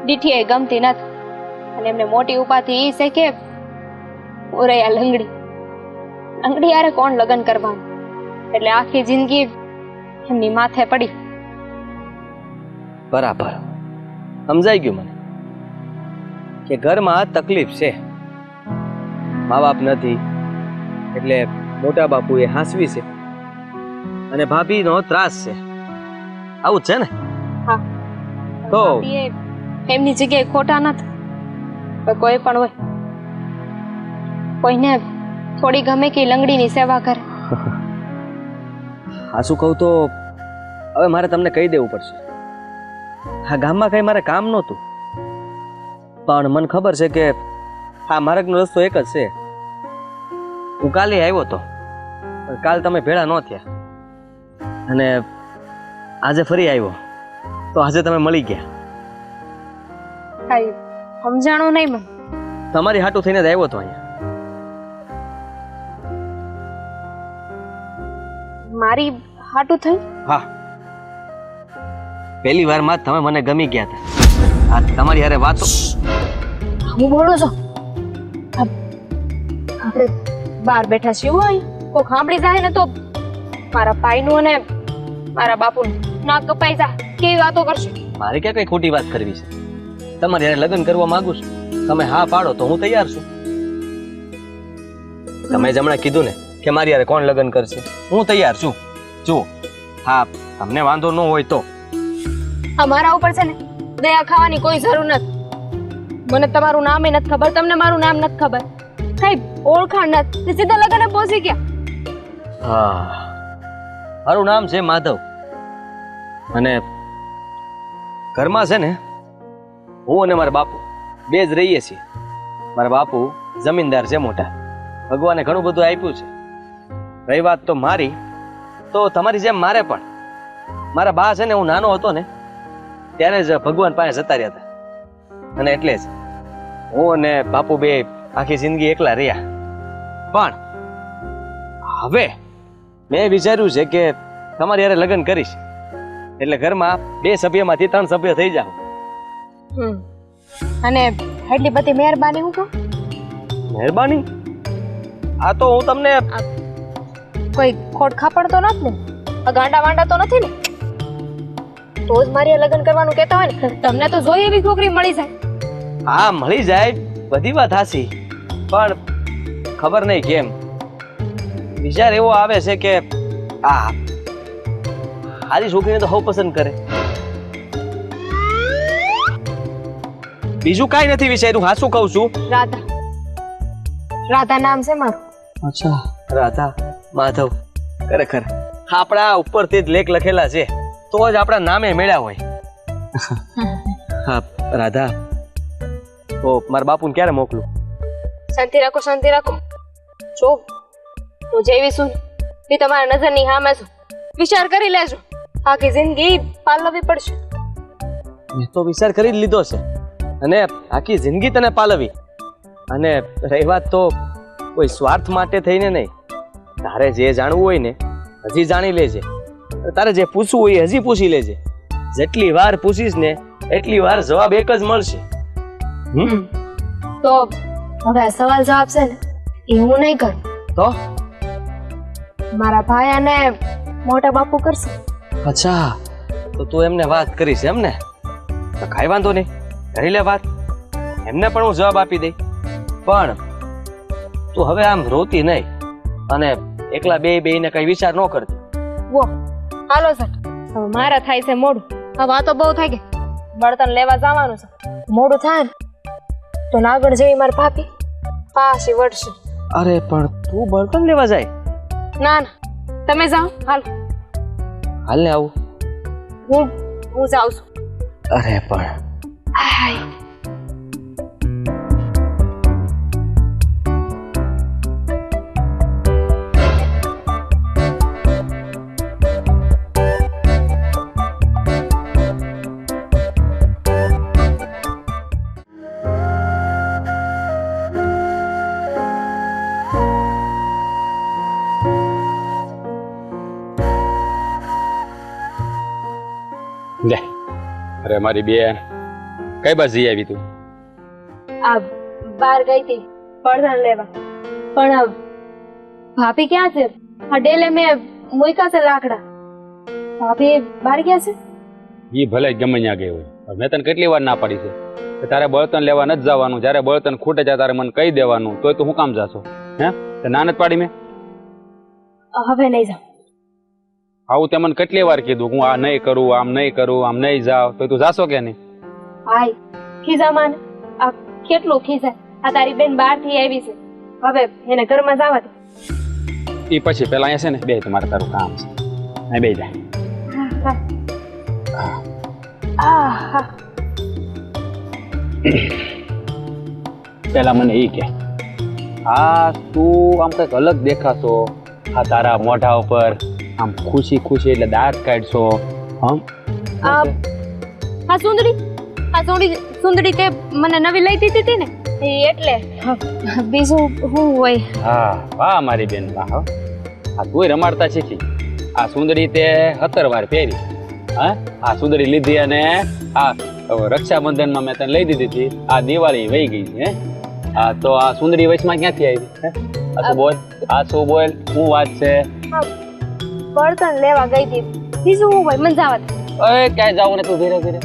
દીઠી એ ગમતી નથી, અને એમને મોટી ઉપાધિ એ છે કે ઓરૈયા લંગડી. લંગડી હારે કોણ લગ્ન કરવાનું, એટલે આખી જિંદગી એમની માથે પડી. બરાબર સમજાઈ ગયું મને કે ઘરમાં તકલીફ છે, મા બાપ નથી એટલે મોટા બાપુ એ હાંસવી છે અને ભાભીનો ત્રાસ છે. આવું જ છે ને? હા, તો ભાભી એ એમની જગ્યાએ ખોટા નથી. પણ કોઈ પણ હોય, કોઈને થોડી ગમે કે લંગડીની સેવા કરે. આ શું કહું તો હવે મારે તમને કહી દેવું પડશે. આ ગામમાં કઈ મારે કામ નહોતું, પણ મને ખબર છે કે આ માર્ગનો રસ્તો એક જ છે. હું કાલે આવ્યો હતો, પણ કાલ તમે ભેળા ન થયા, અને આજે ફરી આવ્યો તો આજે તમે મળી ગયા. કઈ સમજાણું નહીં મને. તમારી હાટું થઈને જ આવ્યો હતો અહીંયા. મારી હાટું થયું? હા, પહેલી વારમાં જ તમે મને ગમી ગયા હતા. આ તમારી હારે વાતો. હું બોલું છું. આપણે બહાર બેઠા છીએ હોય, કોઈ સાંભળી જાય ને તો મારા ભાઈનું અને મારા બાપુનું ના કપાઈ જાય. કેવી વાતો કરશે? મારે ક્યાં કઈ ખોટી વાત કરવી છે? તમારે યારે લગ્ન કરવા માંગુ છું, તમે હા પાડો તો હું તૈયાર છું. તમે જ હમણાં કીધું ને કે મારી યારે કોણ લગ્ન કરશે, હું તૈયાર છું. જુઓ, હા તમને વાંધો ન હોય તો. અમારા ઉપર છે ને દયા ખાવાની કોઈ જરૂર નથી. મને તમારું નામ નથી ખબર, તમને મારું નામ નથી ખબર, કઈ ઓળખાણ નથી, સીધા લગને પહોંચી ગયા. હા, મારું નામ છે માધવ, અને ઘરમાં છે ને હું અને મારા બાપુ બે જ રહીએ છીએ. મારા બાપુ જમીનદાર છે મોટા, ભગવાને ઘણું બધું આપ્યું છે. રહી વાત તો મારી, તો તમારી જેમ મારે પણ મારા બા છે ને, હું નાનો હતો ને ત્યારે જ ભગવાન પાસે જતા રહ્યા હતા, અને એટલે જ હું અને બાપુ બે આખી જિંદગી એકલા રહ્યા. પણ હવે મેં વિચાર્યું છે કે તમારી યારે લગ્ન કરીશ એટલે ઘરમાં 2 સભ્યમાંથી 3 સભ્ય થઈ જાવ. અને એટલી બધી મહેરબાની હું કહું? મહેરબાની? આ તો હું તમને કોઈ ખોટ ખાપડ તો નથી ને? આ ગાંડા વાંડા તો નથી ને? તો જ મારી લગ્ન કરવાનું કહેતા હોય ને. તમને તો જોઈ એવી છોકરી મળી જાય. હા મળી જાય, બધી વાત હાસી, પણ ખબર નહીં કેમ વિચાર એવો આવે છે કે આ હારી છોકરીને તો હવ પસંદ કરે. બીજું કાંઈ નથી વિચાર્યું, હા શું કહું છું. રાધા, રાધા નામ છે મારું. અચ્છા, રાધા માધવ, ખરેખર આપણા ઉપરથી જ લેખ લખેલા છે તો જ આપણા નામે મેળ્યા હોય. હા રાધા, તો મારા બાપુને ક્યારે મોકલું? શાંતિ રાખો, શાંતિ રાખો. જો હું જેવી છું તે તમારા નજરની સામે છું. વિચાર કરી લેજો, આખી જિંદગી પાલવવી પડશે. મેં તો વિચાર કરી જ લીધો છે, અને આખી જિંદગી તને પાલવી. અને રહી વાત તો કોઈ સ્વાર્થ માટે થઈને નહીં. તારે જે જાણવું હોય ને હજી જાણી લેજે, તારે જે પૂછવું હોય હજી પૂછી લેજે. જેટલી વાર પૂછીશ ને એટલી વાર જવાબ એક જ મળશે. તો હવે સવાલ જવાબ છે ને એ હું નહીં કરું, તો મારા ભાઈ અને મોટા બાપુ કરશે. અચ્છા, તો તું એમને વાત કરીશ એમ ને? તો કાંઈ વાંધો નહીં, કરી લે વાત. એમને પણ હું જવાબ આપી દઈ. પણ તું હવે આમ રોતી નહીં, અને એકલા બેયને કઈ વિચાર ન કરતી. વો હાલો સર, હવે મારા થાય છે મોડું. હવે વાતો બહુ થઈ ગઈ, બળતણ લેવા જવાનું છે. મોડું થાય ને તો નાગણ જેવી મારી ભાભી પાછી વળશે. અરે પણ તું બળતણ લેવા જાય? ના ના, તમે જાઓ. હાલ હાલ ને આવું. હું જાઉં છું. અરે પણ આય લે, અરે મારી બેન કઈ બાજુ જઈ આવી તું? આ બહાર ગઈ હતી બળતણ લેવા, પણ ભાભી ક્યાં છે? આ ડેલે મેં મૂક્યા છે લાકડા. ભાભી બહાર ગયા છે? એ ભલે ગમે ત્યાં ગઈ હોય, મેં તને કેટલી વાર ના પાડી છે કે તારે બળતણ લેવા નથી જવાનું. જ્યારે બળતણ ખૂટે છે તારે મને કહી દેવાનું, તોય તું શું કામ જાશો? હે, તે ના નથી પાડી મેં? હવે નહીં જાઉં. આવું તે મને કેટલી વાર કીધું હું આ નહીં કરું, આમ નહીં કરું, આમ નહીં જાવ, તો તું જાશો કે નહીં? ભાઈ ખીજામાં ને આ કેટલું ખીજાય. આ તારી બેન બહારથી આવી છે, હવે એને ઘરમાં જવા દે. એ પછી પેલા અહીંયા છે ને બે તમારે તારું કામ છે અહીં બે જાય. આહા. પેલા મને એ કે આ તું આમ કંઈક અલગ દેખાશો, આ તારા મોઢા ઉપર આમ ખુશી ખુશી એટલે દાંત કાઢશો. હમ આ સુંદરી તે મને નવી લઈ દીધી હતી ને એટલે બીજું શું હોય. હા વાહ મારી બેન વાહ હો. આ તુંય રમાડતા શીખી. આ સુંદરી તે 17 વાર પહેરી. હા આ સુંદરી લીધી અને આ રક્ષાબંધનમાં મેં તને લઈ દીધી હતી. આ દિવાળી વહી ગઈ છે. હા તો આ સુંદરી વયસમાં ક્યાંથી આવી? આ શું બોલ, આ શું બોલ, શું વાત છે? બળતણ લેવા ગઈ હતી, બીજું શું હોય. મને જવા દે. અરે ક્યાંય જાવું ને તું ધીરે ધીરે.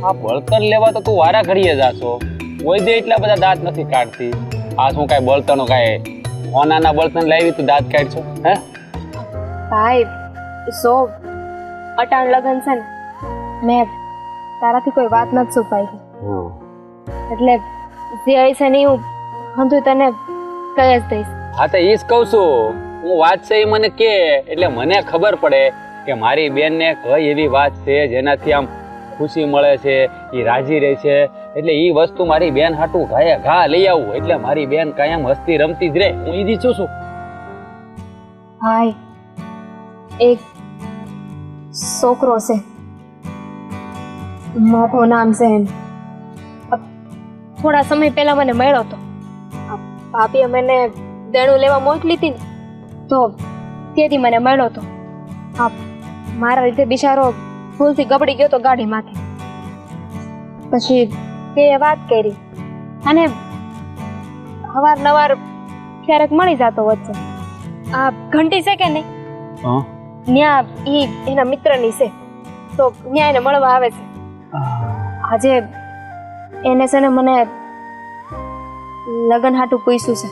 આ બળતણ લેવા તો તું વારા ઘડીએ જાશો. કોઈ દે એટલા બધા દાંત નથી કાઢતી. આ શું કાંઈ બળતણો કાંઈ ઓનાના બળતણ લાવી તું દાંત કાઢશો? હે ભાઈ સો અટાણ લગન છે ને, મેં તારાથી કોઈ વાત નથી છુપાઈ, એટલે જે હશે ને હું હંધું તને કહી જ દઈશ. હા તો એ જ કહું છું હું. વાત છે એ મને કે એટલે મને ખબર પડે કે મારી બેનને કઈ એવી વાત છે જેનાથી આમ ખુશી મળે છે, એ રાજી રહે છે. એટલે એ વસ્તુ મારી બેન હાટું ઘાએ ઘા લઈ આવું એટલે મારી બેન કાયમ હસતી રમતી જ રહે. હું ઈ ઈચ્છું છું. ભાઈ એક છોકરો છે, મોટું નામ છે એનું. થોડા સમય પહેલા મને મળ્યો હતો. ભાભીએ મને દેણું લેવા મોકલી હતી ને તો તેથી મને મળ્યો હતો. હા મારા લીધે બિચારો ભૂલથી ગબડી ગયો તો ગાડીમાંથી. પછી તે વાત કરી અને અવારનવાર ક્યારેક મળી જતો વચ્ચે. આ ઘંટી છે કે નહીં, ન્યા ઈ એના મિત્રની છે તો ન્યા એને મળવા આવે છે. આજે એને છે ને મને લગન હાટું પૂછ્યું છે.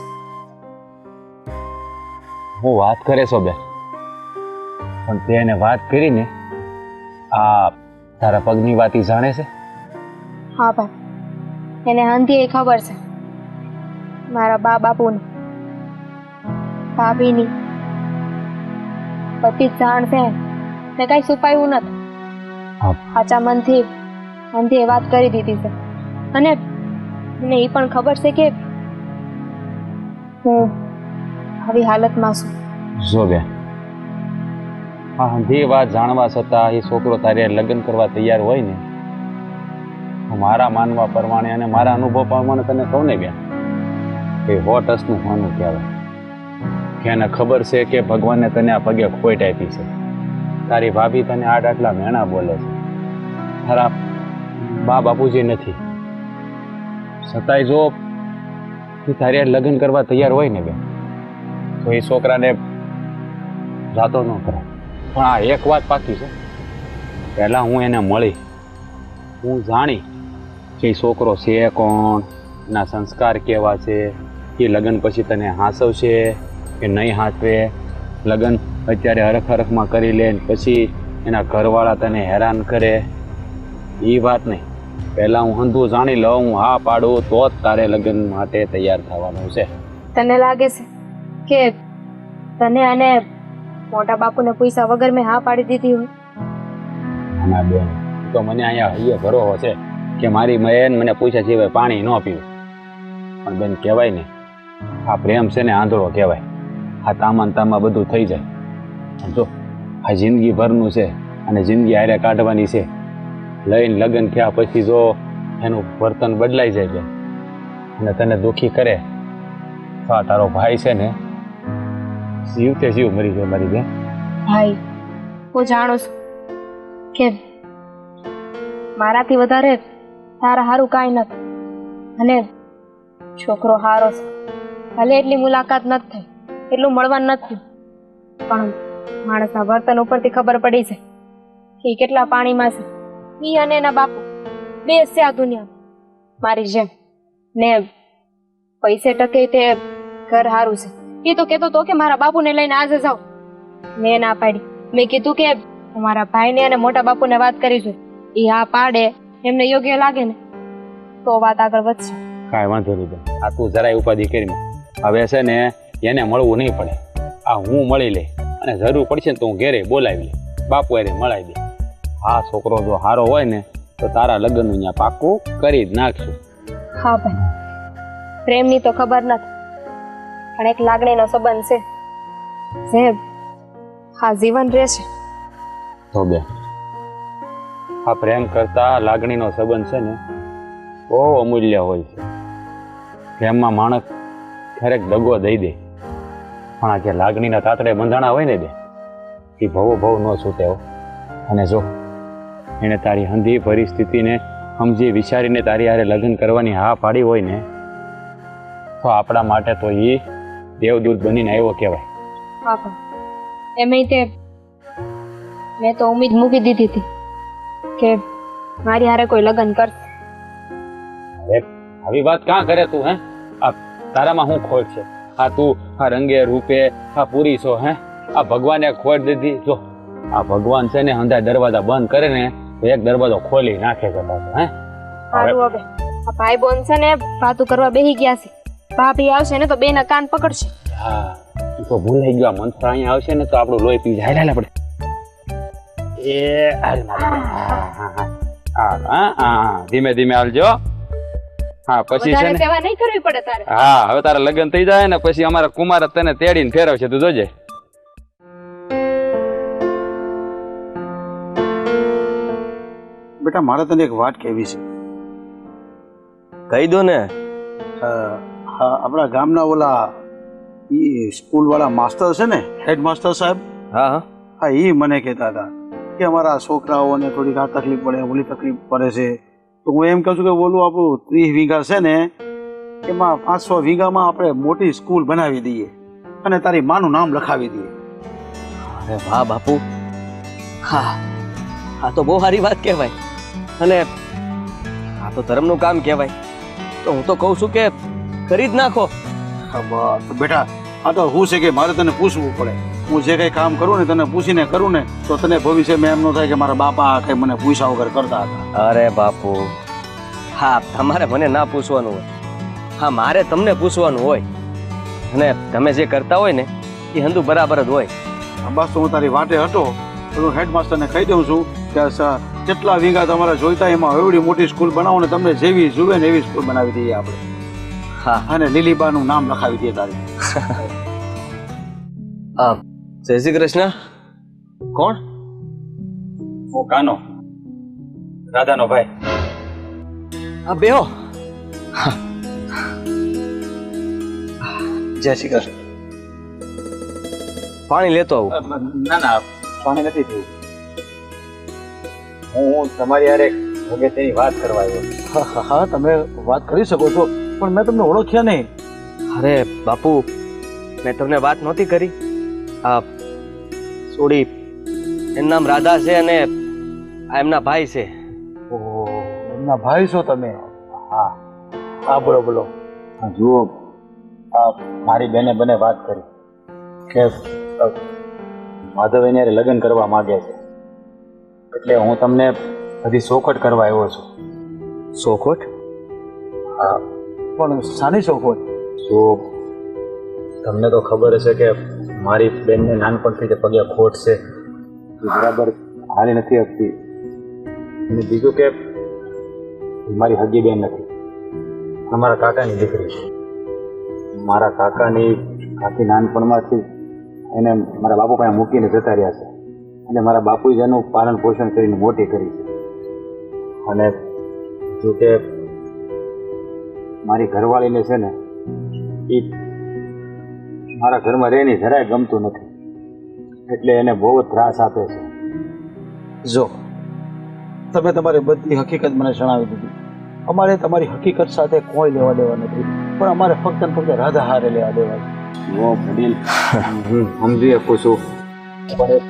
હું વાત કરે છો બેન, પણ તે એને વાત કરી ને આ તારા પગની વાત ઈ જાણે છે? હા ભાઈ એને આંધી ખબર છે. મારા બાપુને ભાભીની બધી જ જાણ છે ને કઈ છુપાયું નથી. સાચા મનથી આંધીએ વાત કરી દીધી છે અને મને એ પણ ખબર છે કે હું આવી હાલતમાં છું. જો બેન હા હંધી વાત જાણવા છતાં એ છોકરો તારે લગ્ન કરવા તૈયાર હોય ને, મારા માનવા પ્રમાણે અને મારા અનુભવ પ્રમાણે તને કહું ને બેન, એ 100% માનું કહેવાય કે એને ખબર છે કે ભગવાને તને આ પગે ખોટ આપી છે. તારી ભાભી તને આટલા મેણા બોલે છે, તારા બા બાપુજી નથી, છતાંય જો તું તારે લગ્ન કરવા તૈયાર હોય ને બેન તો એ છોકરાને જાતો ન કરે. પણ આ એક વાત પાકી છે, પહેલાં હું એને મળી, હું જાણી કે છોકરો છે કોણ, એના સંસ્કાર કેવા છે, એ લગ્ન પછી તને હાંસવશે કે નહીં હાંસવે, લગ્ન અત્યારે હરખ હરખમાં કરી લે પછી એના ઘરવાળા તને હેરાન કરે, એ વાત નહીં. પહેલાં હું હંધું જાણી લઉં, હું હા પાડું તો જ તારે લગ્ન માટે તૈયાર થવાનું છે. તને લાગે છે કે તને અને મોટા બાપુને પૈસા વગર મેં હા પાડી દીધી હોય? ના બેન, તો મને અહીંયા હૈયે ભરોસો છે કે મારી બહેન મને પૂછ્યા સિવાય પાણી ન પીવું. પણ બેન કહેવાય ને આ પ્રેમ છે ને આંધળો કહેવાય. આ તામાં તામાં બધું થઈ જાય. જો આ જિંદગી ભરનું છે અને જિંદગી હારે કાઢવાની છે. લઈને લગ્ન થયા પછી જો એનું વર્તન બદલાઈ જાય બેન અને તને દુઃખી કરે તો આ તારો ભાઈ છે ને જીવતે જીવ મરી જાય મારી બેન. ભાઈ હું જાણું છું કે મારાથી વધારે તારા હારું કાંઈ નથી અને છોકરો હારો છે. ભલે એટલી મુલાકાત નથી થઈ, એટલું મળવાનું નથી, પણ માણસના વર્તન ઉપરથી ખબર પડી છે કે ઈ કેટલા પાણીમાં છે. ઈ અને એના બાપુ બે છે આ દુનિયામાં મારી જેમ. ને પૈસે ટકે તે ઘર હારું છે. એ તો કહેતો હતો કે મારા બાપુને લઈને આજે જાઉં. મેં ના પાડી. મેં કીધું કે મારા ભાઈને અને મોટા બાપુને વાત કરીશું. એ હા પાડે એમને યોગ્ય લાગે ને તો વાત આગળ વધશે. કાંઈ વાંધો નહીં બેન, આ તું જરાય ઉપાધિ કરીને હવે છે ને એને મળવું નહીં પડે. આ હું મળી લે અને જરૂર પડશે ને તો હું ઘેરે બોલાવી લે, બાપુ અરે મળાવી દે. આ છોકરો જો સારો હોય ને તો તારા લગ્નનું અહીંયા પાક્કું કરી જ નાખશું. હા ભાઈ, પ્રેમની તો ખબર નથી, પણ એક લાગણીનો સંબંધ છે જે હા જીવન રહેશે. તો બેન, આ પ્રેમ કરતા લાગણીનો સંબંધ છે ને બહુ અમૂલ્ય હોય છે. પ્રેમમાં માણસ ક્યારેક દગો દઈ દે, પણ આ જે લાગણીના તાતડે બંધાણા હોય ને બે એ ભવો ભવ ન છૂટે હો. અને જો એણે તારી હંધી પરિસ્થિતિને સમજી વિચારીને તારી હારે લગ્ન કરવાની હા પાડી હોય ને તો આપણા માટે તો એ દેવદૂત બનીને આવ્યો કહેવાય. હા ભાઈ, એમ તે મેં તો ઉમ્મીદ મૂકી દીધી હતી કે મારી હારે કોઈ લગ્ન કરશે. અરે આવી વાત કાં કરે તું? હે આ તારામાં શું ખોટ છે? આ તું આ રંગે રૂપે આ પૂરી છો? હે આ ભગવાને ખોટ દીધી. જો આ ભગવાન છે ને અંધા દરવાજા બંધ કરે ને તો એક દરવાજો ખોલી નાખે છે પાછો. હે સારું, હવે આ ભાઈ બોન છે ને વાતું કરવા બેહી ગયા છે. ભાભી આવશે ને તો બેના કાન પકડશે. હા તું તો ભૂલાઈ ગયો. મંત્ર અહીંયા આવશે ને તો આપણું લોહી પી જાય. હાલ આપણે એ હાલ હા ધીમે ધીમે હાલજો. હા પછી છે ને સેવા નહીં કરવી પડે તારે. હા હવે તારા લગ્ન થઈ જાય ને પછી અમારા કુમાર તને તેડીને ફેરવશે, તું જોજે. બેટા મારે તને એક વાત કહેવી છે. કહી દો ને. હા, આપણા ગામના ઓલા સ્કૂલ વાળા માસ્ટર છે ને, હેડ માસ્ટર સાહેબ, હા હા હા એ મને કહેતા હતા કે અમારા છોકરાઓને થોડીક આ તકલીફ પડે, ઓલી તકલીફ પડે છે. તો હું એમ કહું છું કે ઓલું આપણું 30 વીઘા છે ને એમાં 500 વીઘામાં આપણે મોટી સ્કૂલ બનાવી દઈએ અને તારી માનું નામ લખાવી દઈએ. અરે વાહ બાપુ, હા આ તો બહુ સારી વાત કહેવાય અને આ તો ધર્મનું કામ કહેવાય. તો હું તો કહું છું કે કરી જ નાખો. હા, બસ બેટા આ તો શું છે કે મારે તને પૂછવું પડે. હું જે કંઈ કામ કરું ને તને પૂછીને કરું ને તો તને ભવિષ્યમાં એમ ન થાય કે મારા બાપા આ કંઈ મને પૂછ્યા વગર કરતા હતા. અરે બાપુ, હા તમારે મને ના પૂછવાનું હોય, હા મારે તમને પૂછવાનું હોય. અને તમે જે કરતા હોય ને એ હંધું બરાબર જ હોય. બસ તો હું તારી વાટે હતો તો હું હેડમાસ્ટરને કહી દઉં છું કે કેટલા વીઘા તમારે જોઈતા એમાં એવડી મોટી સ્કૂલ બનાવો ને તમને જેવી જુએ ને એવી સ્કૂલ બનાવી દઈએ આપણે. હા અને લીલીબાનું નામ લખાવી દઈએ તારી. જય શ્રી કૃષ્ણ. કોણ? હું કાનો, રાધાનો ભાઈ. હા બેહો. જય શ્રી કૃષ્ણ. પાણી લેતો આવું. ના ના પાણી નથી થયું. હું તમારી હારે અગત્યની વાત કરવા આવ્યો. હા તમે વાત કરી શકો છો પણ મેં તમને ઓળખ્યા નહીં. અરે બાપુ, મેં તમને વાત નહોતી કરી. આ સોડી એનું નામ રાધા છે અને આ એમના ભાઈ છે. ઓહો, એમના ભાઈ છો તમે? હા હા, બોલો બોલો. જુઓ આ મારી બેને બને વાત કરી કે માધવ એની હારે લગ્ન કરવા માંગે છે, એટલે હું તમને હજી ચોખટ કરવા આવ્યો છું. સોખોટ? હા પણ સાની ચોખવટ? જો તમને તો ખબર હશે કે મારી બેનને નાનપણથી જે પગે ખોટ છે એ બરાબર હાલી નથી શકતી. અને બીજું કે મારી હગી બેન નથી, અમારા કાકાની દીકરી છે. મારા કાકાની આખી નાનપણમાંથી એને મારા બાપુ પાસે મૂકીને જતા રહ્યા છે અને મારા બાપુએ જ એનું પાલન પોષણ કરીને મોટી કરી છે. અને જો કે મારી ઘરવાળીને છે ને એ મારા ઘરમાં રહીને જરાય ગમતું નથી, એટલે એને બહુ જ ત્રાસ આપે છે. જો તમે તમારી બધી હકીકત મને જણાવી દીધી. અમારે તમારી હકીકત સાથે કોઈ લેવા દેવા નથી, પણ અમારે ફક્ત ને ફક્ત રાધા હારે લેવા દેવા છે. ઓ વડીલ, હું સમજી શકું છું, પણ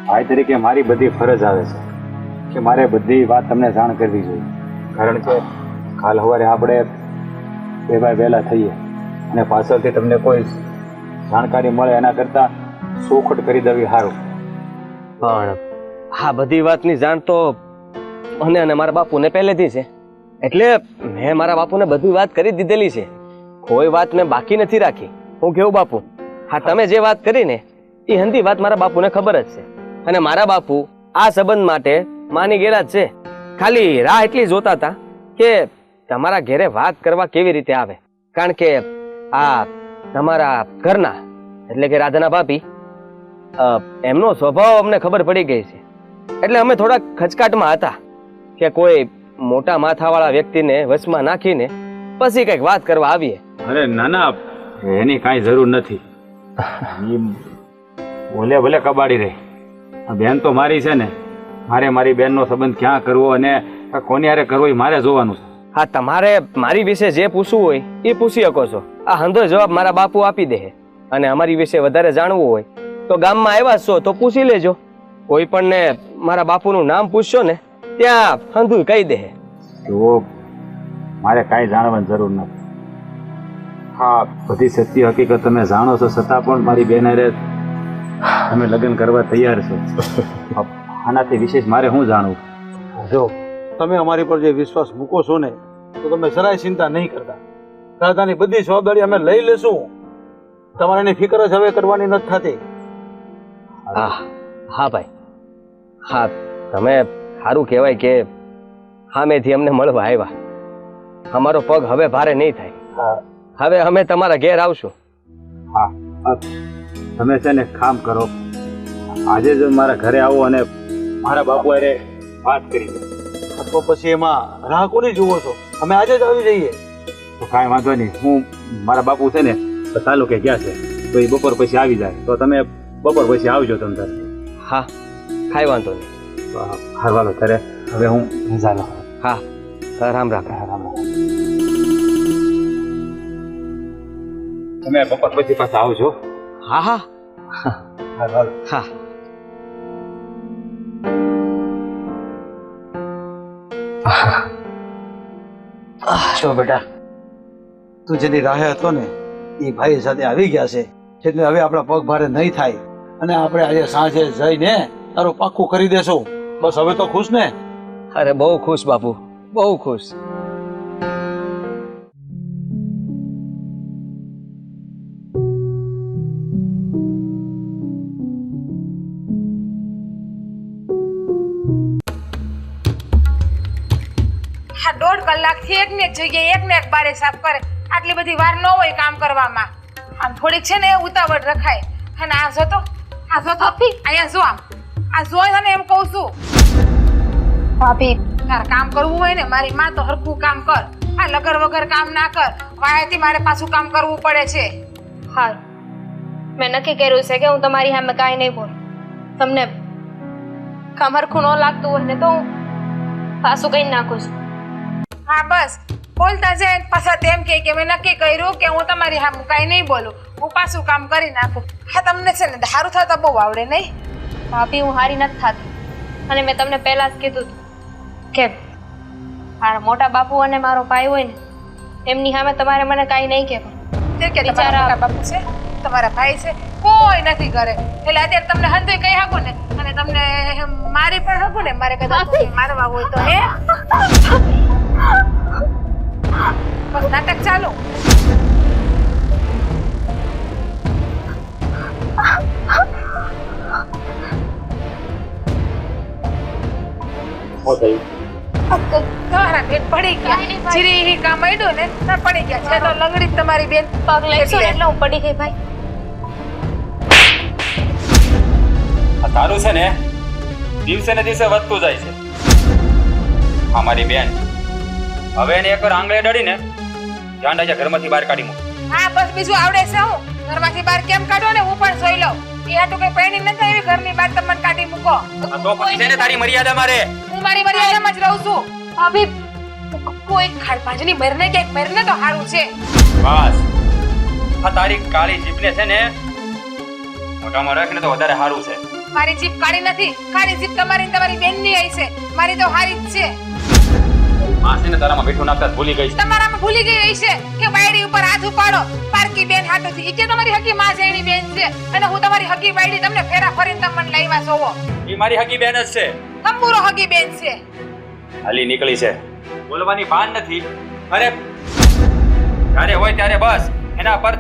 ભાઈ તરીકે મારી બધી ફરજ આવે છે કે મારે બધી વાત તમને જાણ કરવી જોઈએ. કારણ કે કાલ સવારે આપણે બે ભાઈ વહેલા થઈએ અને પાછળથી તમને કોઈ જાણકારી મળે એના કરતાં ચોખટ કરી દેવી સારું. પણ આ બધી વાતની જાણ તો મને અને મારા બાપુને પહેલેથી છે, એટલે મેં મારા બાપુને બધી વાત કરી દીધેલી છે. કોઈ વાત મેં બાકી નથી રાખી. હું કેવું બાપુ, હા તમે જે વાત કરી ને એ હંધી વાત મારા બાપુને ખબર જ છે, અને મારા બાપુ આ સંબંધ માટે માની ગયેલા જ છે. ખાલી રાહ એટલી જોતા હતા કે તમારા ઘેરે વાત કરવા કેવી રીતે આવે, કારણ કે આ તમારા ઘરના એટલે કે રાધાના ભાભી એમનો સ્વભાવ અમને ખબર પડી ગઈ છે, એટલે અમે થોડા ખચકાટમાં હતા કે કોઈ મોટા માથાવાળા વ્યક્તિને વશમાં નાખીને પછી કંઈક વાત કરવા આવીએ. અરે ના ના, એની કાંઈ જરૂર નથી. ભલે ભલે કબાડી રહી, આ બેન તો મારી છે ને, મારે મારી બેનનો સંબંધ ક્યાં કરવો અને કોની હારે કરવો એ મારે જોવાનું છે. હા, તમારે મારી વિશે જે પૂછવું હોય એ પૂછી શકો છો. આ હંધો જવાબ મારા બાપુ આપી દે, અને અમારી વિશે વધારે જાણવું હોય તો ગામમાં આવ્યા છો તો પૂછી લેજો. કોઈ પણ ને મારા બાપુનું નામ પૂછશો ને ત્યાં હંધુય કહી દે. તો મારે કાંઈ જાણવાની જરૂર નથી. હા, બધી સત્ય હકીકત તમે જાણો છો, છતાં પણ મારી બેન હારે તમે લગ્ન કરવા તૈયાર છો. આનાથી વિશેષ મારે શું જાણવું? જો તમે અમારી પર જે વિશ્વાસ મૂકો છો ને, તો તમે જરાય ચિંતા નહીં કરતા. દાદાની બધી જવાબદારી અમે લઈ લેશું. તમારે એની ફિકર જ હવે કરવાની નથી થતી. હા હા ભાઈ, હા તમે સારું કહેવાય કે સામેથી અમને મળવા આવ્યા. અમારો પગ હવે ભારે નહીં થાય. હવે અમે તમારા ઘેર આવશું. હા, તમે છે ને કામ કરો, આજે જ મારા ઘરે આવો અને મારા બાપુ હારે વાત કરી દો. તો પછી એમાં રાહ કોની જુઓ છો? અમે આજે જ આવી જઈએ. તો કાંઈ વાંધો નહીં. હું મારા બાપુ છે ને તાલુકે ગયા છે, તો એ બપોર પછી આવી જાય, તો તમે બપોર પછી આવજો. તમે તારે હા, કાંઈ વાંધો નહીં. હારવાલો ત્યારે હવે હું ચાલો. હા, રામ રામ. રામ રામ. તમે બપોર પછી પાછા આવજો. હા હા હારવાલો. હા. જો બેટા, તું જેની રાહે હતો ને એ ભાઈ સાથે આવી ગયા છે, એટલે હવે આપણા પગ ભારે નહીં થાય, અને આપણે આજે સાંજે જઈને તારું પાક્કું કરી દેશું. બસ હવે તો ખુશ ને? અરે બહુ ખુશ બાપુ, બહુ ખુશ. આ 1.5 કલાકથી એકને એક જગ્યાએ એકને એક બારે સાફ કરે. આટલી બધી વાર ન હોય કામ કરવામાં. આમ થોડીક છે ને ઉતાવળ રખાય. અને આ જો તો અહીંયા જો, આ જોઈ અને એમ કહું છું, ભાભી તારે કામ કરવું હોય ને મારી માં તો હરખું કામ કર. આ લગર વગર કામ ના કર. વાયાથી મારે પાછું કામ કરવું પડે છે. હા, મેં નક્કી કર્યું છે કે હું તમારી સામે કાંઈ નહીં બોલું. તમને કામ હરખું ન લાગતું હોય ને તો હું પાછું કઈ નાખું છું. હા બસ, બોલતા જાય પાછા તેમ કે મેં નક્કી કર્યું કે હું તમારી સામે કાંઈ નહીં બોલું, હું પાછું કામ કરી નાખું. હા, તમને છે ને સારું થતા બહુ આવડે નહીં? ભાભી હું હારી નથી થતી, અને મેં તમને પહેલા જ કીધું હતું કે મારા મોટા બાપુ અને મારો ભાઈ હોય ને એમની સામે તમારે મને કાંઈ નહીં કહેવું. તે કે તમારા મોટા બાપુ છે, તમારા ભાઈ છે, કોઈ નથી કરે. એટલે અત્યારે તમને હંધોય કહી શકું ને, અને તમને મારી પણ શકું ને, મારે કદાચ મારવા હોય તો હે બસ નાટક ચાલુ. તમારા બેન પડી ગયા, જીરી કામ આડ્યું ને તો પડી ગયા છે. તો લંગડી જ તમારી બેન પગ લઈશું ને એટલે હું પડી ગઈ ભાઈ. આ તારું છે ને દિવસે ને દિવસે વધતું જાય છે. અમારી બેન હવે એને એકવાર આંગળે અડાડીને ધ્યાન રાખજે, ઘરમાંથી બહાર કાઢી મૂક. હા બસ, બીજું આવડે છે? હું ઘરમાંથી બહાર કેમ કાઢો ને હું પણ જોઈ લઉં. એ હાટું કઈ પૈણી નથી એવી ઘરની બહાર તમને કાઢી મૂકો. તો પછી છે ને તારી મર્યાદા મારે. હું મારી મર્યાદામાં જ રહું છું. ભાભી કોઈ ખાડભાજની મરને કે મરને તો સારું છે. બસ, આ તારી કાળી જીભને છે ને મોઢામાં રાખ ને તો વધારે સારું છે. મારી જીભ કાળી નથી, કાળી જીભ તમારી ને તમારી બેનની આઈ છે. મારી તો હારી જ છે. માં છે ને તારામાં મીઠું નાખતા જ ભૂલી ગઈ છે. તમારામાં ભૂલી ગઈ રહી છે કે બાયડી ઉપર હાથ ઉપાડો. પારકી બેન હાટોથી ઈ કે તમારી હકી માં જેણી બેન છે, અને હું તમારી હકી બાયડી તમને ફેરા ફરીને તમને લાવ્યા જોવો. ઈ મારી હકી બેન જ છે. તંબુરો હકી બેન છે. હાલી નીકળી છે, બોલવાની ભાન નથી. અરે જ્યારે હોય ત્યારે બસ એના પર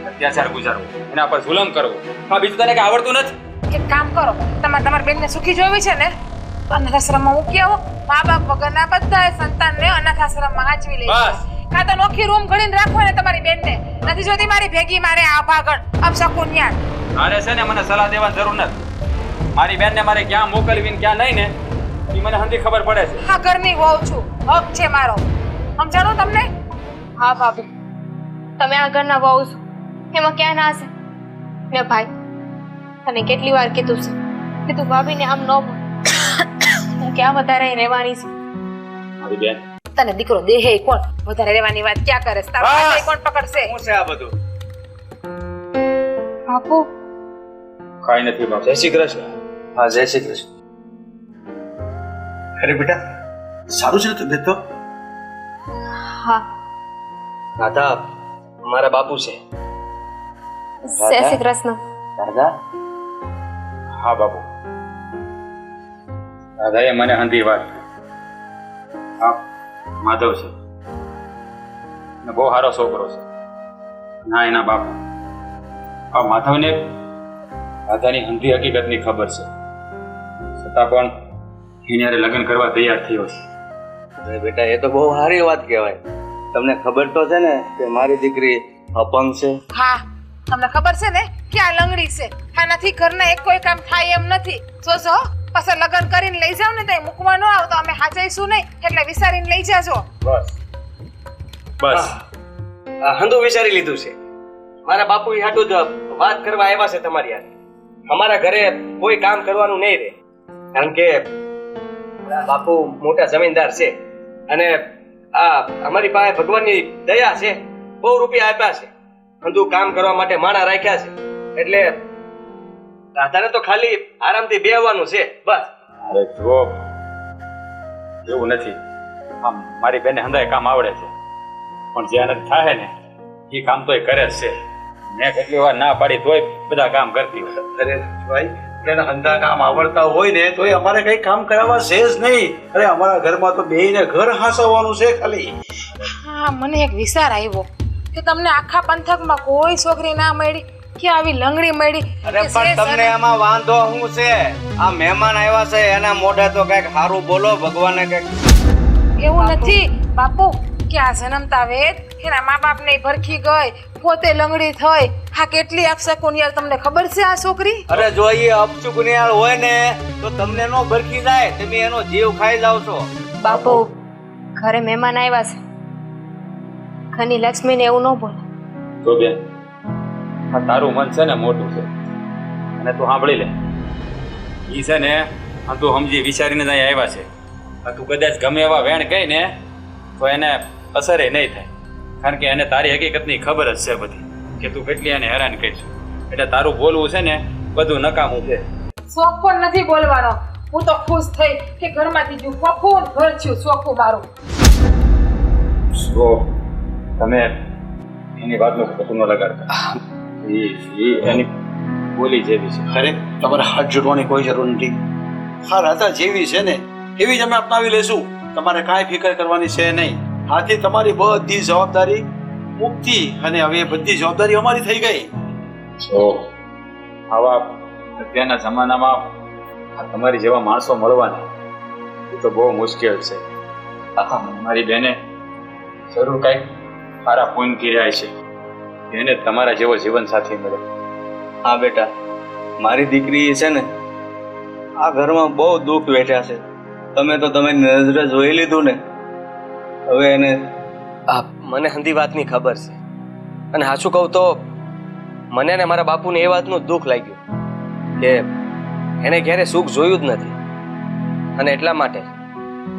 અત્યાચાર ગુજારવો, એના પર જુલમ કરવો, આ બીજું તને કઈ આવડતું નથી. એક કામ કરો, તમારી બેનને સુખી જોવી છે ને તો અનાથ આશ્રમમાં મૂકી આવો. મા બાપ વગરના બધા સંતાનને અનાથ આશ્રમમાં હાચવી લે. બસ. કાં તો નોખી રૂમ ઘડીને રાખો ને તમારી બેનને. નથી જોતી મારી ભેગી મારે આ ભાગણ અપશકુન્યા. મારે છે ને મને સલાહ દેવાની જરૂર નથી. મારી બેનને મારે ક્યાં મોકલવી ને ક્યાં નહીં ને એ મને હંધી ખબર પડે છે. હા, ઘરની વહુ છું, હક છે મારો. સમજાણું તમને? હા ભાભી, તમે આ ઘરના વહુ છો એમાં ક્યાં ના છે ને ભાઈ, તને કેટલી વાર કીધું છે કે તું ભાભીને આમ ન બોલ. હું ક્યાં વધારે અહીં રહેવાની છે. મારી બેન તને દીકરો દેહે કોણ વધારે રહેવાની વાત ક્યાં કરે છે? તારા હાથે કોણ પકડશે? શું છે આ બધું? બાપુ, કાંઈ નથી બાપ. જય શ્રી કૃષ્ણ. હા, જય શ્રી કૃષ્ણ. અરે બેટા, સારું છે ને તબિયત તો? હા, રાધા મારા બાપુ છે. જય શ્રી કૃષ્ણ. રાધા? હા બાપુ. દાદાએ મને હંધી વાત કરી. હા, માધવ છે ને બહુ સારો છોકરો છે. ના એના બાપુ. આ માધવને રાધાની હંધી હકીકતની ખબર છે, છતાં પણ એની હારે લગ્ન કરવા તૈયાર થયો છે. અરે બેટા, એ તો બહુ સારી વાત કહેવાય. તમને ખબર તો છે ને કે મારી દીકરી અપંગ છે? હા, તમને ખબર છે ને કે આ લંગડી છે. આનાથી ઘરના એક કોઈ કામ થાય એમ નથી. જોજો પાછા લગ્ન કરીને લઈ જાવ ને તો મૂકવા ન આવતો અમે હાચઈશું નહીં, એટલે વિચારીને લઈ જાજો. બસ બસ. આ હંધું વિચારી લીધું છે. મારા બાપુ હાટું જ વાત કરવા આવ્યા છે તમારી હારે. અમારા ઘરે કોઈ કામ કરવાનું નહીં રહે, કારણ કે મારા બાપુ મોટા જમીનદાર છે અને આ અમારી પાસે ભગવાનની દયા છે. બહુ રૂપિયા આપ્યા છે, હંધું કામ કરવા માટે માણા રાખ્યા છે. એટલે રાધાને તો ખાલી આરામથી બેહવાનું છે બસ. અરે જો એવું નથી. આમ મારી બેને હંધાય કામ આવડે છે, પણ જે આનંદ થાય ને એ કામ તોય કરે જ છે. મેં કેટલી વાર ના પાડી તોય બધા કામ કરતી હોય. અરે ભાઈ, એને હંધા કામ આવડતા હોય ને તો અમારે કઈ કામ કરાવવા છે જ નહીં. અરે અમારા ઘરમાં તો બેયને ઘર હાંસવવાનું છે ખાલી. હા, મને એક વિચાર આવ્યો કે તમને આખા પંથકમાં કોઈ છોકરી ના મળી કે આવી લંગડી મળી. અરે કે પણ જે તમને એમાં વાંધો શું છે? આ મહેમાન આવ્યા છે એના મોઢે તો કઈક સારું બોલો. ભગવાને કઈક એવું નથી બાપુ કે આ જન્મતા વેદ એના મા બાપને ભરખી ગઈ, પોતે લંગડી થઈ. હા, કેટલી અપશકુનિયાળ તમને ખબર છે આ છોકરી? અરે જો એ અપચુકનિયાળ હોય ને તો તમને નો ભરખી જાય, તમે એનો જીવ ખાઈ જાવ છો. બાપુ, ઘરે મહેમાન આવ્યા છે, ઘરની લક્ષ્મીને એવું ન બોલો. જો બેન, આ તારું મન છે ને મોટું છે અને તું સાંભળી લે. ઈ છે ને આ તું સમજી વિચારીને જ અહીંયા આવ્યા છે. આ તું કદાચ ગમે એવા વેણ ગઈ ને તો એને અસરે નહીં થાય, કારણ કે એને તારી હકીકતની ખબર જ છે બધી, કે તું કેટલી એને હેરાન કરીશ. એટલે તારું બોલવું છે ને બધું નકામું છે. શોખ પણ નથી બોલવાનો. હું તો ખુશ થઈ કે ઘરમાંથી ગયું ફફું ઘર થયું ચોખ્ખું મારું. તો તમે એની વાતનું ખોટું ન લગાડતા. એની બોલી જેવી છે. અરે તમારે હાથ જોડવાની કોઈ જરૂર નથી. હા, રાધા જેવી છે ને એવી જ અમે અપનાવી લેશું. તમારે કાંઈ ફિકર કરવાની છે નહીં. આથી તમારી બધી જવાબદારી મુક્તિ, અને હવે એ બધી જવાબદારી અમારી થઈ ગઈ. તો આવા અત્યારના જમાનામાં આ તમારી જેવા માણસો મળવાના એ તો બહુ મુશ્કેલ છે. મારી બેને જરૂર કાંઈક સારા પૂન કર્યા છે, એને તમારા જેવો જીવન સાથી મળે. હા બેટા, મારી દીકરી છે ને આ ઘરમાં બહુ દુઃખ વેઠ્યા છે. તમે તો તમારી નજરે જોઈ લીધું ને. હવે એને મને હંધી વાતની ખબર છે, અને સાચું કહું તો મને ને મારા બાપુને એ વાતનું દુઃખ લાગ્યું કે એને ક્યારે સુખ જોયું જ નથી. અને એટલા માટે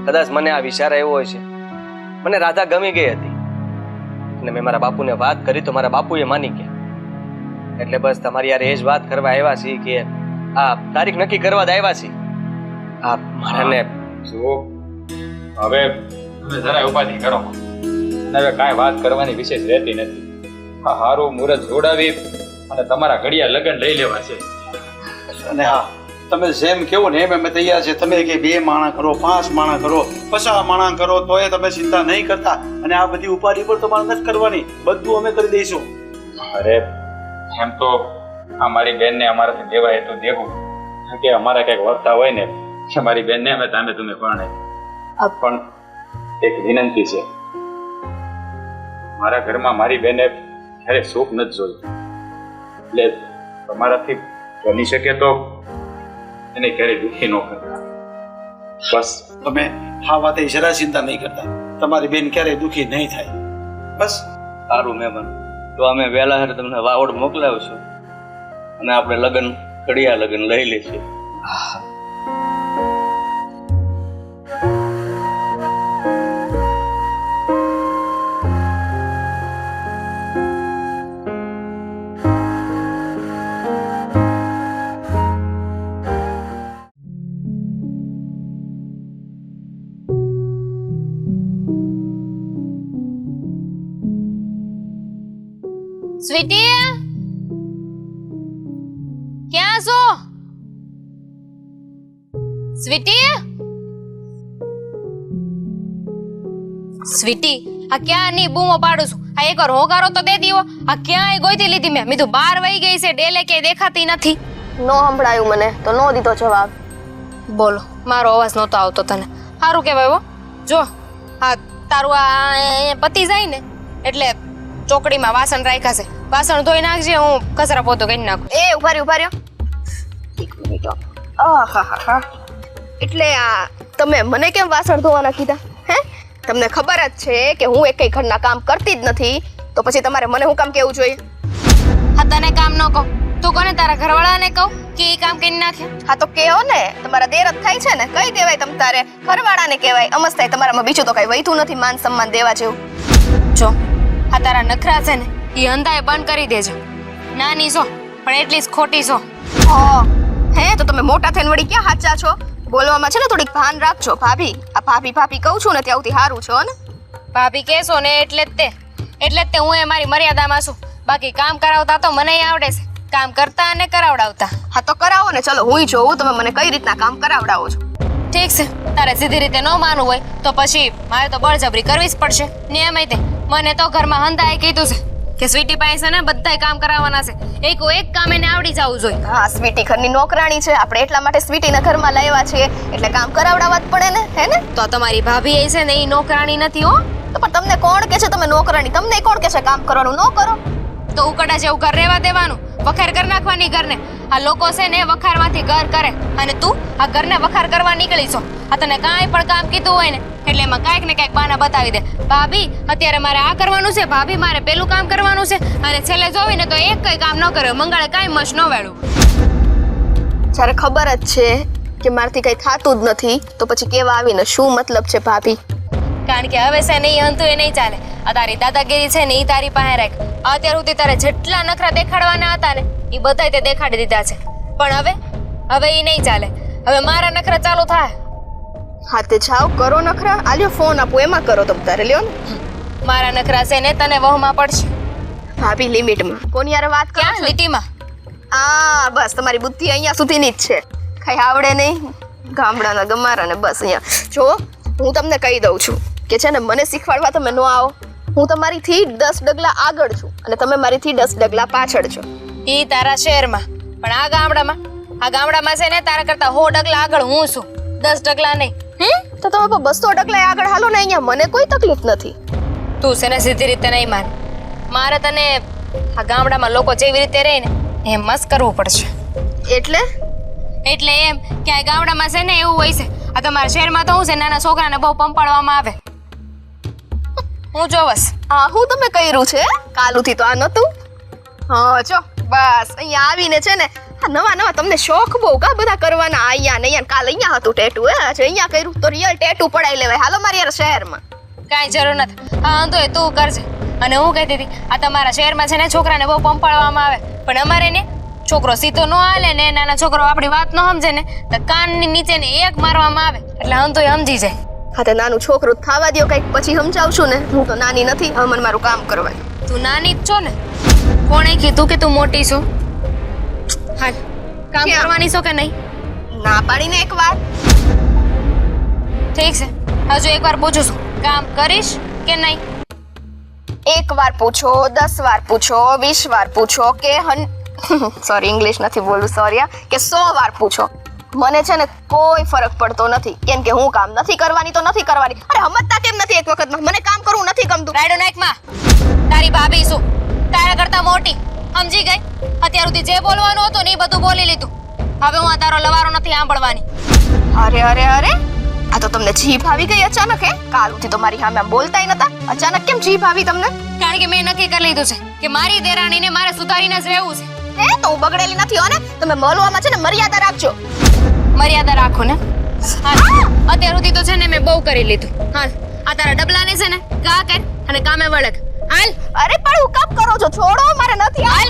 કદાચ મને આ વિચાર આવ્યો હોય છે. મને રાધા ગમી ગઈ હતી અને મેં મારા બાપુને વાત કરી તો મારા બાપુએ માની ગયા. એટલે બસ તમારી યાર એ જ વાત કરવા આવ્યા છીએ કે આ તારીખ નક્કી કરવા જ આવ્યા છીએ. આ મારાને જુઓ, હવે તમે જરાય ઉપાધિ કરો અને હવે કાંઈ વાત કરવાની વિશેષ રહેતી નથી. આ હારું મુહૂર્ત જોડાવી અને તમારા ઘડિયા લગ્ન લઈ લેવા છે. અને હા, તમે જેમ કેવો ને એમ અમે તૈયાર છે. તમે કે 2 માણા કરો, 5 માણા કરો, 50 માણા કરો, તોય તમે ચિંતા નહીં કરતા. અને આ બધી ઉપાધિ પર તમારે નથી કરવાની, બધું અમે કરી દઈશું. અરે એમ તો અમારી બેનને અમારાથી દેવાય એટલું દેવું કે અમારા કંઈક વર્તા હોય ને કે મારી બેનને અમે તમે પરણે. પણ એક વિનંતી છે, મારા ઘરમાં મારી બેને ક્યારે સુખ નથી જોયું, એટલે તમારાથી બની શકે તો એને ક્યારેય દુઃખી ન કરતા. બસ તમે આ વાતે જરા ચિંતા નહીં કરતા. તમારી બેન ક્યારેય દુઃખી નહીં થાય. બસ સારું મહેમાન, તો અમે વહેલા તમને વાવડ મોકલાવીશું અને આપણે લગ્ન કડિયા લગ્ન લઈ લઈશું. સ્વીટી, ક્યાં છો? સ્વીટી, સ્વીટી, આ ક્યાં ની બૂમો પાડું છું? આ એકવાર હોગારો તો દે દીવો. આ ક્યાંય ગોઈતી લીધી મેં મીધું 12 વહી ગઈ છે, ડેલે ક્યાંય દેખાતી નથી. નો સંભળાયું મને તો નો દીધો જવાબ. બોલો, મારો અવાજ નહોતો આવતો તને? સારું કહેવાય હો. જો હા, તારું આ પતિ જાય ને એટલે ચોકડીમાં વાસણ રાખ્યા છે, વાસણ ધોઈ નાખજે, હું કચરા પોતો કરી નાખું. એ ઉભા રહ્યો. એક મિનિટ. આહાહા. એટલે આ તમે મને કેમ વાસણ ધોવાના કીધા? હે, તમને ખબર જ છે કે હું એકેય ઘરના કામ કરતી જ નથી, તો પછી તમારે મને હું કામ કેવું જોઈએ? હા, તને કામ ન કહું તું કોને તારા ઘરવાળાને કહું કે એ કામ કરી નાખે? હા તો કેવો ને, તમારા દેર જ થાય છે ને, કઈ દેવાય તમ તારે? ઘરવાળાને કહેવાય. અમસ્ત થાય તમારામાં બીજું તો કઈ વહીતું નથી માન સન્માન દેવા જેવું. જો આ તારા નખરા છે ને એ અંધાએ બંધ કરી દેજો. નાની છો પણ એટલી જ ખોટી છો. હે, તો તમે મોટા થઈને વળી ક્યાં સાચા છો? બોલવામાં છે ને થોડીક ભાન રાખજો. ભાભી, આ ભાભી કહું છું ને ત્યાંથી સારું છો ને. ભાભી કહેશો ને એટલે જ તે હું એ મારી મર્યાદામાં છું. બાકી કામ કરાવતા તો મને આવડે છે, કામ કરતા અને કરાવડાવતા. હા તો કરાવો ને, ચલો હું જોઉં તમે મને કઈ રીતના કામ કરાવડાવો છો. ઠીક છે, તારે સીધી રીતે ન માનવું હોય તો પછી મારે તો બળજબરી કરવી જ પડશે ને. એમાંય તે મને તો ઘરમાં હંધાએ કીધું છે કે સ્વીટી પાસે ને બધાય કામ કરાવવાના છે, એક કામ એને આવડી જવું જોઈએ. હા, સ્વીટી ઘરની નોકરાણી છે, આપણે એટલા માટે સ્વીટીના ઘરમાં લાવ્યા છીએ, એટલે કામ કરાવડાવવા જ પડે ને, હે ને? તો તમારી ભાભી એ છે ને એ નોકરાણી નથી હો. તો પણ તમને કોણ કે છે તમે નોકરાણી? તમને કોણ કે છે કામ કરવાનું? ન કરો તો ઉકડા જેવું ઘર રહેવા દેવાનું, વખાર કરી નાખવાની ઘરને. આ લોકો છે ને વખારમાંથી ઘર કરે અને તું આ ઘરને વખાર કરવા નીકળી છો. આ તને કાંઈ પણ કામ કીધું હોય ને એટલે એમાં કાંઈક ને કાંઈક બહાના બતાવી દે. ભાભી અત્યારે મારે આ કરવાનું છે, ભાભી મારે પેલું કામ કરવાનું છે, અને છેલ્લે જોઈને તો એક કઈ કામ ન કર્યો, મંગળે કાંઈ મશ ન વેળું. જ્યારે ખબર જ છે કે મારથી કઈ થાતું જ નથી તો પછી કેવા આવીને શું મતલબ છે ભાભી? કારણ કે હવે છે ને એ હંતું એ નહીં ચાલે. આ તારી દાદાગીરી છે ને એ તારી પાસે રાખ. અત્યાર સુધી તારે જેટલા નખરા દેખાડવાના હતા ને એ બધાય તે દેખાડી દીધા છે, પણ હવે એ નહીં ચાલે. હવે મારા નખરા ચાલુ થાય. હા તે જાઓ કરો નખરા. આલ્યો ફોન આપો, એમાં કરો તમ તારે. લ્યો ને, મારા નખરા છે ને તને વહમાં પડશે. ભાભી લિમિટમાં. કોની યાર વાત કરો ક્યાં છો? લીટીમાં. બસ તમારી બુદ્ધિ અહીંયા સુધીની જ છે, કઈ આવડે નહીં ગામડાના ગમારા ને. બસ અહીંયા જો હું તમને કહી દઉં છું કે છે ને મને શીખવાડવા તમે ન આવો. હું તમારીથી 10 ડગલા આગળ છું અને તમે મારીથી 10 ડગલા પાછળ છો. ઈ તારા શહેરમાં, પણ આ ગામડામાં છે ને તારા કરતા 100 ડગલા આગળ હું છું, 10 ડગલા નહીં. તો તમે 200 ડગલા આગળ હાલો ને, અહીંયા મને કોઈ તકલીફ નથી. તું છે ને સીધી રીતે નહીં માન. મારે તને આ ગામડામાં લોકો જેવી રીતે રહે ને એમ મસ્ત કરવું પડશે. એટલે એમ કે આ ગામડામાં છે ને એવું હોય છે. આ તમારા શહેરમાં તો હું છે નાના છોકરાને બહુ પંપાડવામાં આવે. હું જોવસ હું તમે કર્યું છે કાલુથી તો આ નતું. હા જો બસ અહીંયા આવીને છે ને નવા તમને શોખ બહુ કા બધા કરવાના. અહીંયા ને અહીંયા કાલ અહીંયા હતું ટેટુ, આજે અહીંયા કર્યું તો રિયલ ટેટુ પડાઈ લેવાય. હાલો મારી યાર શહેરમાં. કાંઈ જરૂર નથી. હા તો તું કરજે. અને હું કહેતી હતી આ તમારા શહેરમાં છે ને છોકરાને બહુ પંપાડવામાં આવે, પણ અમારે ને છોકરો સીધો ન હાલે ને નાના છોકરો આપણી વાત ન સમજે ને તો કાનની નીચે ને એક મારવામાં આવે એટલે હમ તો સમજી જાય. હા તે નાનું છોકરું થવા દો કઈક, પછી સમજાવશું ને. હું તો નાની નથી, હવે મને મારું કામ કરવાનું. તું નાની જ છો ને? કોણે કીધું કે તું મોટી છો? હા કામ કરવાની છો કે નહીં? ના પાડીને એકવાર. ઠીક છે, હજુ એકવાર પૂછું છું, કામ કરીશ કે નહીં? એકવાર પૂછો, 10 વાર પૂછો, 20 વાર પૂછો કે સોરી ઇંગ્લિશ નથી બોલું, સોરી, કે 100 વાર પૂછો, મને છે ને કોઈ ફરક પડતો નથી. કેમ કે હું કામ નથી કરવાની તો નથી કરવાની. અરે સમજતા કેમ નથી એક વખતમાં? મને કામ કરવું નથી ગમતું. રાયડો નાઈકમાં તારી ભાભી શું તારા કરતા મોટી, સમજી ગઈ? અત્યાર સુધી જે બોલવાનું હતું ને એ બધું બોલી લીધું. હવે હું આ તારો લવારો નથી સાંભળવાની. અરે અરે અરે, આ તો તમને જીભ આવી ગઈ અચાનક. હે, કાલુથી તો મારી સામે આમ બોલતાય નતા, અચાનક કેમ જીભ આવી તમને? કારણ કે મેં નક્કી કરી લીધું છે કે મારી દેરાણીને મારે સુધારીને જ રહેવું છે. હે, તો હું બગડેલી નથી હો ને. તમે મળવામાં છે ને મર્યાદા રાખજો. મર્યાદા રાખો ને. હાલ, અત્યાર સુધી તો છે ને મેં બહુ કરી લીધું. હાલ, આ તારા ડબલાને છે ને કા કર અને કામે વળગ. હાલ. અરે પણ હું કામ કરો છો? છોડો, મારે નથી. હાલ.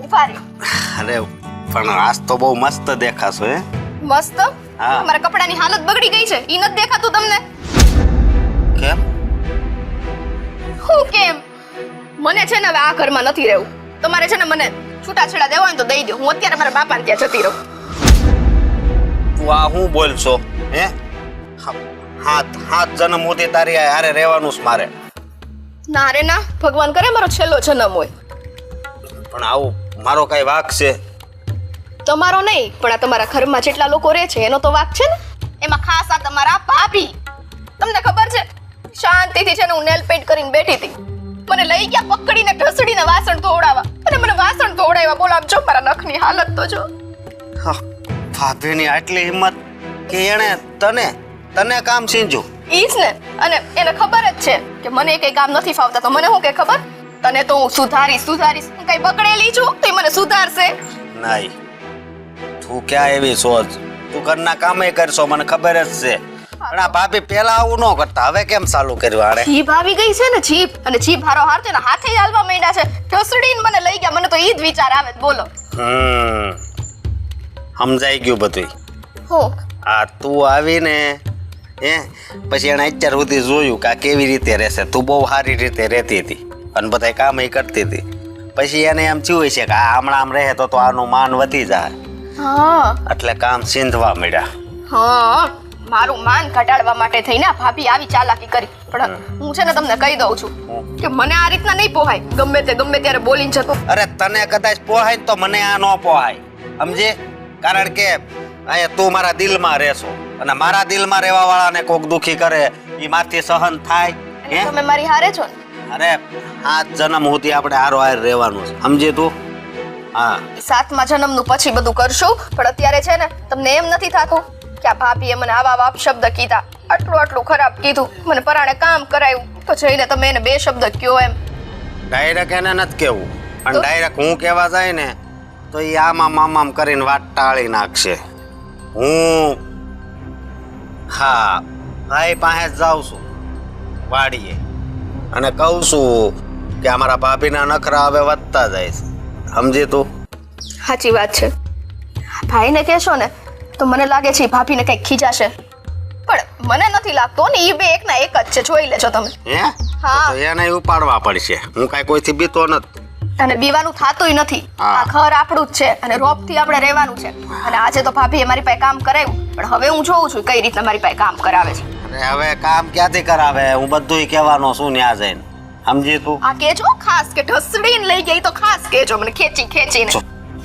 ઉભા રહ્યો. અરે પણ આજ તો બહુ મસ્ત દેખાશો હે. મસ્ત? હા. મારા કપડાની હાલત બગડી ગઈ છે, ઈ નથી દેખાતું તમને? કેમ? હું કેમ? મને છે ને હવે આ ઘરમાં નથી રહેવું. તમારે છે ને મને છૂટાછેડા દેવા હોય ને તો દઈ દો. હું અત્યારે મારા બાપાને ત્યાં જતી રહું. તું આ હું બોલશો હે? હાથ જન્મ સુધી તારી હારે રહેવાનું છે મારે. ના રે ના, ભગવાન કરે મારો છેલ્લો જન્મ હોય. પણ આવું મારો કઈ વાંક છે? તમારો નહીં, પણ આ તમારા ઘરમાં જેટલા લોકો રહે છે એનો તો વાંક છે ને. એમાં ખાસ આ તમારા ભાભી. તમને ખબર છે, શાંતિથી છે ને હું નેલ પેન્ટ કરીને બેઠી હતી, મને લઈ ગયા પકડીને ઢસડીને વાસણ ધોવડાવવા, અને મને વાસણ ધોવડાવ્યા. બોલો, આમ જો મારા નખની હાલત તો જો. ભાભીની આટલી હિંમત કે એણે તને કામ સીંજ્યું. ઈ જ ને. અને એને ખબર જ છે કે મને કઈ કામ નથી ફાવતા, તો મને શું કે ખબર, તને તો હું સુધારીશ. હું કઈ બગડેલી છું તો મને સુધારશે નહીં. તું ક્યાં એવી સોચ? તું ઘરના કામે કરશો, મને ખબર જ છે. પણ આ ભાભી પેલા આવું ન કરતા, હવે કેમ ચાલુ કર્યું આણે? જીભ આવી ગઈ છે ને, જીભ. અને જીભ હારો હાર છે ને હાથે હાલવા માંડ્યા છે. ઢસડીને મને લઈ ગયા. મને તો ઈ જ વિચાર આવે. બોલો. સમજાઈ ગયું બધું. હો, આ તું આવીને હે પછી એને અત્યાર સુધી જોયું કે આ કેવી રીતે રહેશે. તું બહુ સારી રીતે રહેતી હતી અને બધા કામ કરતી હતી. પછી એને એમ થયું છે કે આ હમણાં આમ રહે તો આનું માન વધી જાય, હા, એટલે કામ સીંધવા મળ્યા. હા, મારું માન ઘટાડવા માટે થઈને આ ભાભી આવી ચાલાકી કરી. પણ હું છે ને તમને કહી દઉં છું કે મને આ રીતના નહીં પોહાય. ગમે ત્યારે બોલીને જતો. અરે તને કદાચ પોહાય તો મને આ ન પોહાય, સમજે? કારણ કે અહીંયા તું મારા દિલમાં રહેશો, અને મારા દિલમાં રહેવા વાળાને કોક દુખી કરે એ મારથી સહન થાય હે? તમે મારી હારે છો ને? અરે આ જન્મ સુધી આપણે હારો હાર રહેવાનું છે, સમજે તું? હા, 7મા જન્મનું પછી બધું કરશું. પણ અત્યારે છે ને તમને એમ નથી થતું કે આ ભાભીએ મને આવા શબ્દ કીધા, આટલું ખરાબ કીધું, મને પરાણે કામ કરાયું, તો જઈને તમે એને 2 શબ્દ કયો એમ? ડાયરેક્ટ એને નથી કેવું, અને ડાયરેક્ટ હું કહેવા જાય ને તો એ આમ કરીને વાત ટાળી નાખશે. હું હા ભાઈ પાસે જ જાઉં છું વાડીએ, અને કહું છું કે અમારા ભાભીના નખરા હવે વધતા જાય છે, સમજી તું? સાચી વાત છે. ભાઈને કહેશો ને તો મને લાગે છે ભાભીને કંઈક ખીજાશે, પણ મને નથી લાગતો ને. એ બે એકના એક જ છે, જોઈ લેજો તમે. હે? હા. તો એને ઉપાડવા પડશે. હું કાંઈ કોઈથી બીતો નથી. અને બીવાનું થાતુંય નથી. આ ઘર આપણું જ છે અને રોપથી આપણે રહેવાનું છે. અને આજે તો ભાભીએ મારી પાસે કામ કરાવ્યું, પણ હવે હું જોઉં છું કઈ રીતના મારી પાસે કામ કરાવે છે. અને હવે કામ ક્યાંથી કરાવે? હું બધુંય કહેવાનો છું ન્યા જઈને, સમજી તું? આ કેજો ખાસ કે ઢસડીને લઈ ગઈ તો ખાસ કેજો મને, ખેંચીને.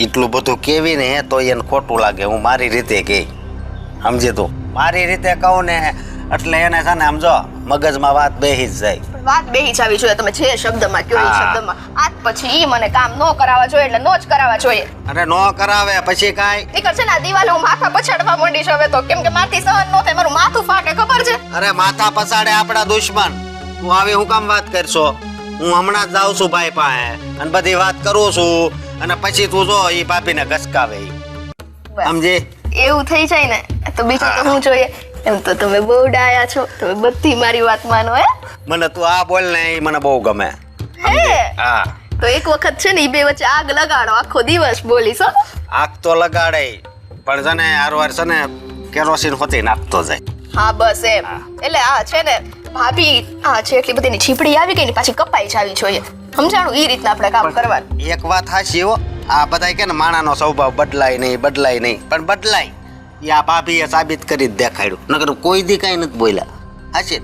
એટલું બધું કેવી ને તો એને ખોટું લાગે. હું મારી રીતે કહી, સમજી તું? મારી રીતે કહું ને એટલે એને છે ને સમજો મગજમાં વાત બેહી જ જાય. વાત બેહી જવી જોઈએ. તમે જે શબ્દમાં કયો એ શબ્દમાં. આજ પછી ઈ મને કામ ન કરાવવા જોઈએ એટલે નો જ કરાવવા જોઈએ. અરે નો કરાવે પછી કાંઈ નીકળ છે ને આ દિવાલે હું માથા પછાડવા માંડીશ હવે તો, કેમ કે મારથી સહન ન થાય. મારું માથું ફાટે, ખબર છે? અરે માથા પસાડે આપણા દુશ્મન. તું આવી હું કામ વાત કરશો? હું હમણાં જ જાઉં છું ભાઈ પાસે અને બધી વાત કરું છું, અને પછી તું જો એ ભાભીને ઘસકાવે, સમજી? એવું થઈ જાય ને તો બીજું તો હું જોઈએ. એમ તો તમે બહુ ડાયા છો, તમે બધી મારી વાત માનો. હે, મને તું આ બોલ ને એ મને બહુ ગમે. હે, હા, તો એક વખત છે ને એ બે વચ્ચે આગ લગાડો, આખો દિવસ બોલીશ. આગ તો લગાડે પણ છે ને હારવાર છે ને કેરોસીન હોતી નાખતો જાય. હા બસ એમ એટલે આ છે ને ભાભી આ છે એટલી બધી છીપડી આવી ગઈ ને પાછી કપાઈ જાવી જોઈએ સમજાણું એ રીતના આપણે કામ કરવાનું એક વાત હાચી હો આ બધાય કે ને માણાનો સ્વભાવ બદલાય નહીં પણ બદલાય એ આ ભાભીએ સાબિત કરી જ દેખાડ્યું નકર કોઈ દી કાંઈ નથી બોલ્યા હાચી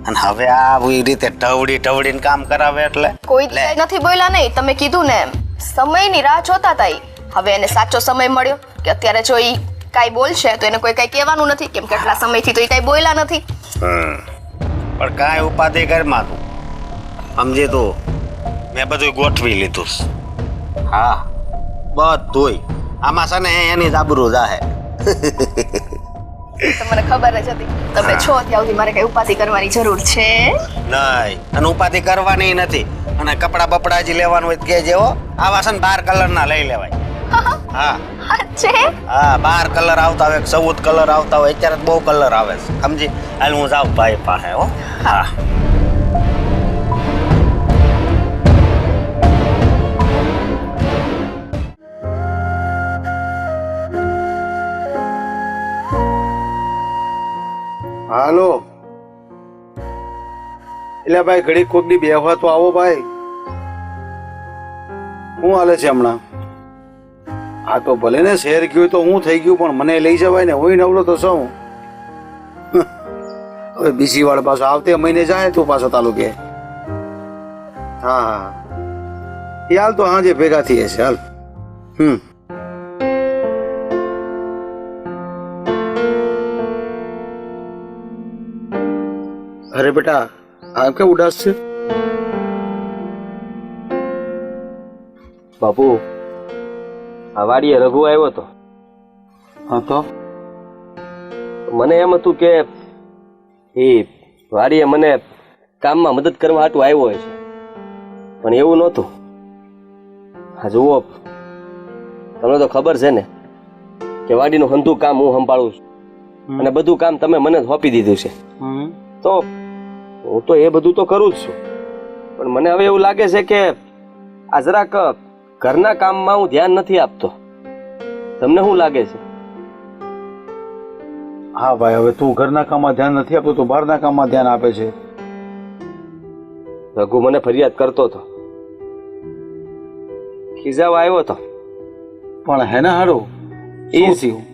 અને હવે આ આવી રીતે ઢવડીને કામ કરાવે એટલે કોઈ દી નથી બોલ્યા નહીં તમે કીધું ને એમ સમયની રાહ જોતા હતા ઈ. હવે એને સાચો સમય મળ્યો કે અત્યારે જો ઈ કાંઈ બોલશે તો એને કોઈ કાંઈ કહેવાનું નથી કેમ કે આટલા સમયથી તો ઈ કાંઈ બોલ્યા નથી પણ કાંઈ ઉપાધિ ઘરમાં તું સમજી તું મેં બધું ગોઠવી લીધું છે. હા બધુંય આમાં છે ને એની જ આબરૂ જાહે તો મને ખબર જ હતી તમે છો ત્યાં સુધી મારે કઈ ઉપાધિ કરવાની જરૂર છે નહીં અને ઉપાધિ કરવાની નથી અને કપડા બપડા જે લેવાનું હોય કે જેવો આવા છે ને 12 કલરના લઈ લેવાય હા છે હા 12 કલર આવતા હોય 14 કલર આવતા હોય અત્યારે બહુ કલર આવે છે સમજી હાલ હું જાઉં ભાઈ પાસે હો હા હાલો એટલે ભાઈ ઘડી કોકની બેહવા તો આવો ભાઈ શું હાલે છે હમણાં આ તો ભલે ને શહેર ગયું તો હું થઈ ગયું પણ મને લઈ જવાય ને હું નવલો તો શું હવે બીજી વાર પાછો આવતે મહિને જાય તું પાછો તાલુકે હા હા એ હાલ તો હાજે ભેગા થઈએ છે હાલ અરે બેટા આ કેમ ઉદાસ છે બાપુ આ વાડીએ રઘુ આવ્યો હતો હા તો મને એમ હતું કે એ વાડીએ મને કામમાં મદદ કરવા હાટું આવ્યો હોય છે પણ એવું નહોતું. હા જુઓ તમને તો ખબર છે ને કે વાડીનું હંધું કામ હું સંભાળું છું અને બધું કામ તમે મને સોંપી દીધું છે તો હું તો એ બધું તો કરું જ છું પણ મને હવે એવું લાગે છે કે આ જરાક ઘરના કામમાં હું ધ્યાન નથી આપતો. તમને શું લાગે છે? હા ભાઈ હવે તું ઘરના કામમાં ધ્યાન નથી આપતો તું બહારના કામમાં ધ્યાન આપે છે. રઘુ મને ફરિયાદ કરતો હતો, ખીજાવા આવ્યો હતો. પણ હેને હાડો એ થયું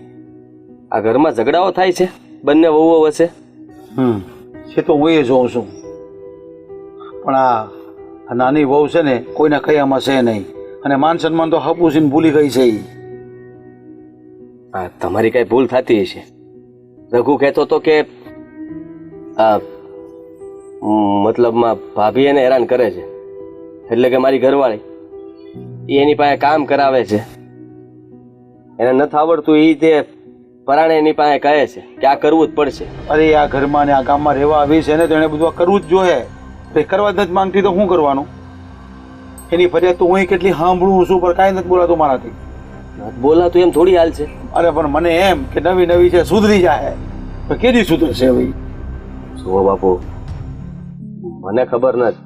આ ઘરમાં ઝઘડાઓ થાય છે બંને વહુઓ વચ્ચે. છે તો હું એ જોઉં છું પણ આ નાની વહુ છે ને કોઈના કયામાં છે નહીં અને માન સન્માન તો હપુસીને ભૂલી ગઈ છે. હા તમારી કઈ ભૂલ થતી હશે. રઘુ કહેતો હતો કે મતલબમાં ભાભી એને હેરાન કરે છે એટલે કે મારી ઘરવાળી એની પાસે કામ કરાવે છે, એને નથી આવડતું એ તે પરાણે એની પાસે કહે છે કે આ કરવું જ પડશે. અરે આ ઘરમાં ને આ ગામમાં રહેવા આવી છે ને તો એને બધું કરવું જ જોઈએ. કરવા જ નથી માંગતી તો શું કરવાનું? એની ફરિયાદ તો હું કેટલી સાંભળું છું પણ કાંઈ નથી બોલાતું મારાથી. બોલાતું એમ થોડી હાલ છે. અરે પણ મને એમ કે નવી નવી છે સુધરી જાય તો કેદી સુધરશે ભાઈ? જુઓ બાપુ મને ખબર નથી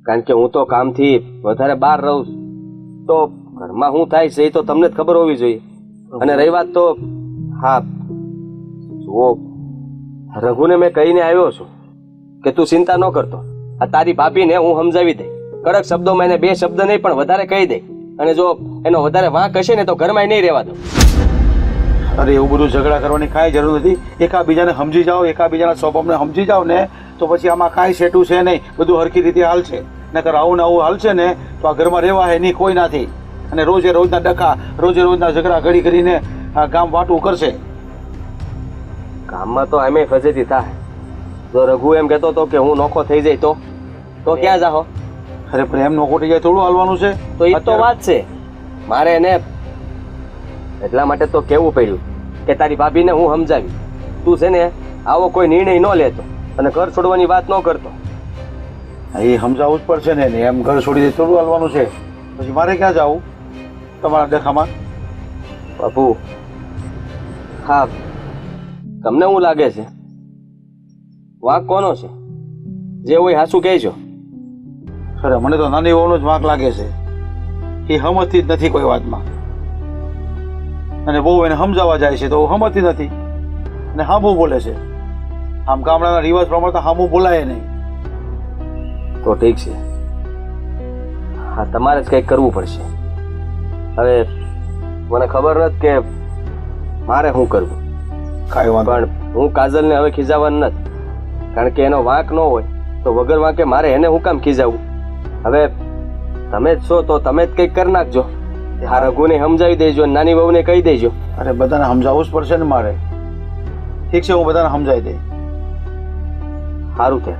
કારણ કે હું તો કામથી વધારે બહાર રહું છું તો ઘરમાં શું થાય છે એ તો તમને જ ખબર હોવી જોઈએ. અને રહી વાત તો હા જુઓ રઘુને મેં કહીને આવ્યો છું કે તું ચિંતા ન કરતો, આ તારી ભાભીને હું સમજાવી દઈ. કડક શબ્દોમાં એને 2 શબ્દ નહીં પણ વધારે કહી દઈ અને જો એનો વધારે વાંક હશે ને તો ઘરમાં નહીં રહેવા દો. અરે એવું બધું ઝઘડા કરવાની કાંઈ જરૂર નથી. એકાબીજાને સમજી જાઓ, એકાબીજાના સ્વભાવને સમજી જાઓ ને તો પછી આમાં કાંઈ સેટું છે નહીં, બધું હરખી રીતે હાલશે. નકર આવું ને આવું હાલશે ને તો આ ઘરમાં રહેવા હે નહીં કોઈ નથી અને રોજે રોજના ડખા રોજે રોજના ઝઘડા ઘડી કરીને આ ગામ વાટું કરશે. ગામમાં તો એમ ફજેતી થાય. જો રઘુ એમ કહેતો હતો કે હું નોખો થઈ જાય તો ક્યાં જાહો? અરે પણ એમ નો ખોટી જાય થોડું હાલવાનું છે તો એ તો વાત છે. મારે એને એટલા માટે તો કહેવું પડ્યું કે તારી ભાભીને હું સમજાવી તું છે ને આવો કોઈ નિર્ણય ન લેતો અને ઘર છોડવાની વાત ન કરતો. એ સમજાવવું જ પડશે ને એમ ઘર છોડી દે થોડું હાલવાનું છે. પછી મારે ક્યાં જવું તમારા દેખામાં? બાપુ હા તમને શું લાગે છે વાંક કોનો છે? જે હોય હાસું કહેજો. અરે મને તો નાની વહુનો જ વાંક લાગે છે. એ સમજતી જ નથી કોઈ વાતમાં અને બહુ એને સમજાવવા જાય છે તો સમજતી નથી અને હા બહુ બોલે છે. આમ ગામડાના રિવાજ પ્રમાણે તો હામું બોલાય નહીં. તો ઠીક છે, હા તમારે જ કંઈક કરવું પડશે. હવે મને ખબર નથી કે મારે શું કરવું, કાંઈ વાંધો પણ હું કાજલને હવે ખીજાવવાનું નથી, કારણ કે એનો વાંક ન હોય તો વગર વાંકે મારે એને હું કામ ખીજાવવું. હવે તમે જ છો તો તમે જ કંઈક કરી નાખજો. આ રઘુને સમજાવી દેજો, નાની વહુને કહી દેજો. અરે બધાને સમજાવવું જ પડશે ને મારે. ઠીક છે, હું બધાને સમજાવી દઈ. સારું કે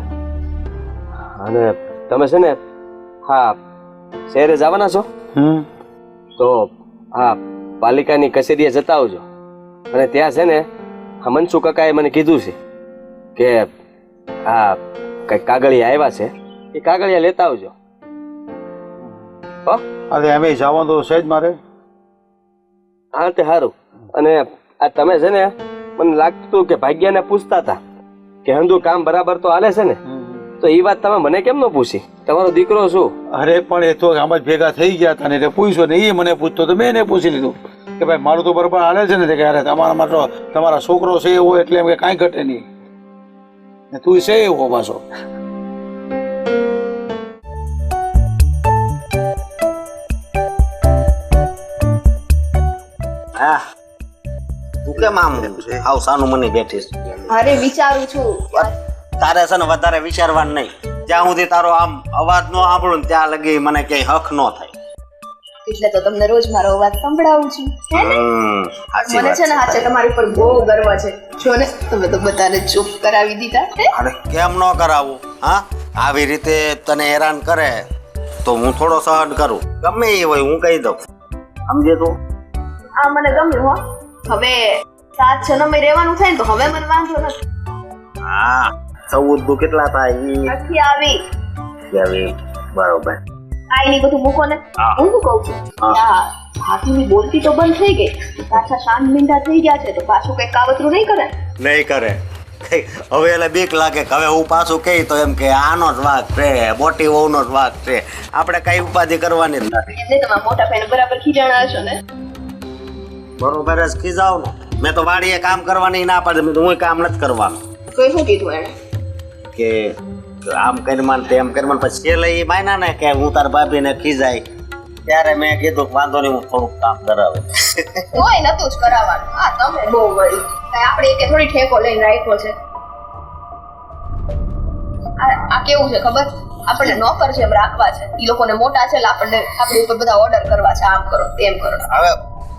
અને તમે છે ને હા શહેરે જવાના છો તો હા પાલિકાની કચેરીએ જતા આવજો. અને ત્યાં છે ને હા મનસુખ કાકાએ મને કીધું છે કે હા કંઈક કાગળિયા આવ્યા છે, એ કાગળિયા લેતા આવજો. અરે એમ જવાનું તો છે જ મારે. હા તે સારું. અને આ તમે છે ને મને લાગતું હતું કે ભાગ્યાને પૂછતા હતા કે હંધુ કામ બરાબર તો હાલે છે ને, તો એ વાત તમે મને કેમ ન પૂછી? તમારો દીકરો શું? અરે પણ એ તો આમ જ ભેગા થઈ ગયા હતા ને એટલે પૂછ્યો ને, એ મને પૂછતો તો મેં એને પૂછી લીધું કે ભાઈ મારું તો બરાબર હાલે છે ને. કે અરે તમારામાં તો તમારા છોકરો છે એવો એટલે એમ કે કાંઈ ઘટે નહીં ને, તું છે એવો પાછો. હા તું કેમ આમ આવ સાનું મને બેઠીશ? અરે વિચારું છું. તારે છે ને વધારે વિચારવાનું નહીં. જ્યાં સુધી તારો આમ અવાજ ન સાંભળું ને ત્યાં લગી મને ક્યાંય હક ન થાય. એટલે તો તમને રોજ મારો અવાજ સંભળાવું છું, હે ને? સાચી મને વાત છે ને હાચે તમારી પર બહુ ગર્વ છે. જો ને તમે તો બધાને ચૂપ કરાવી દીધા, હે? અરે કેમ ન કરાવું? હા આવી રીતે તને હેરાન કરે તો હું થોડો સહન કરું, ગમે એ હોય હું કહી દઉં. સમજે તું? આ મને ગમ્યું હો. હવે 7 જન્મે રહેવાનું થાય ને તો હવે મને વાંધો નથી. હા 14 કેટલા થાય ઈ નથી આવી આવી બરોબર. આઈની બધું મૂકો ને. હું શું કહું છું, આ ભાભીની બોલતી તો બંધ થઈ ગઈ, પાછા શાંત મીંડા થઈ ગયા છે, તો પાછું કઈ કાવતરું નહીં કરે? નહીં કરે. હવે એટલે બીક લાગે કે હવે હું પાછું કહી તો એમ કે આનો જ વાંક છે, મોટી વહુનો જ વાંક છે, આપણે કઈ ઉપાધિ કરવાની જ નથી. એટલે તમારા મોટા ભાઈને બરાબર ખીજાણા હશો ને? બરોબર જ ખીજાવ ને. મેં તો વાડીએ કામ કરવાની ના પાડે, મેં તો હું કામ નથી કરવાનું. તો શું કીધું એને? કે આમ કરીમાન તેમ કરીમાન. પછી છેલ્લે એ માન્યા ને કે હું તાર ભાભીને ખીજાય, ત્યારે મેં કીધું વાંધો નહીં હું થોડુંક કામ કરાવે. તોય નતું જ કરાવવાનું. હા તમે બહુ વળી આપણે એકે થોડી ઠેકો લઈને રાખ્યો છે. આ કેવું છે ખબર? આપણને નોકર જેમ રાખવા છે. ઈ લોકોને મોટા છે એટલે આપણને આપણી ઉપર બધા ઓર્ડર કરવા છે, આમ કરો તેમ કરો.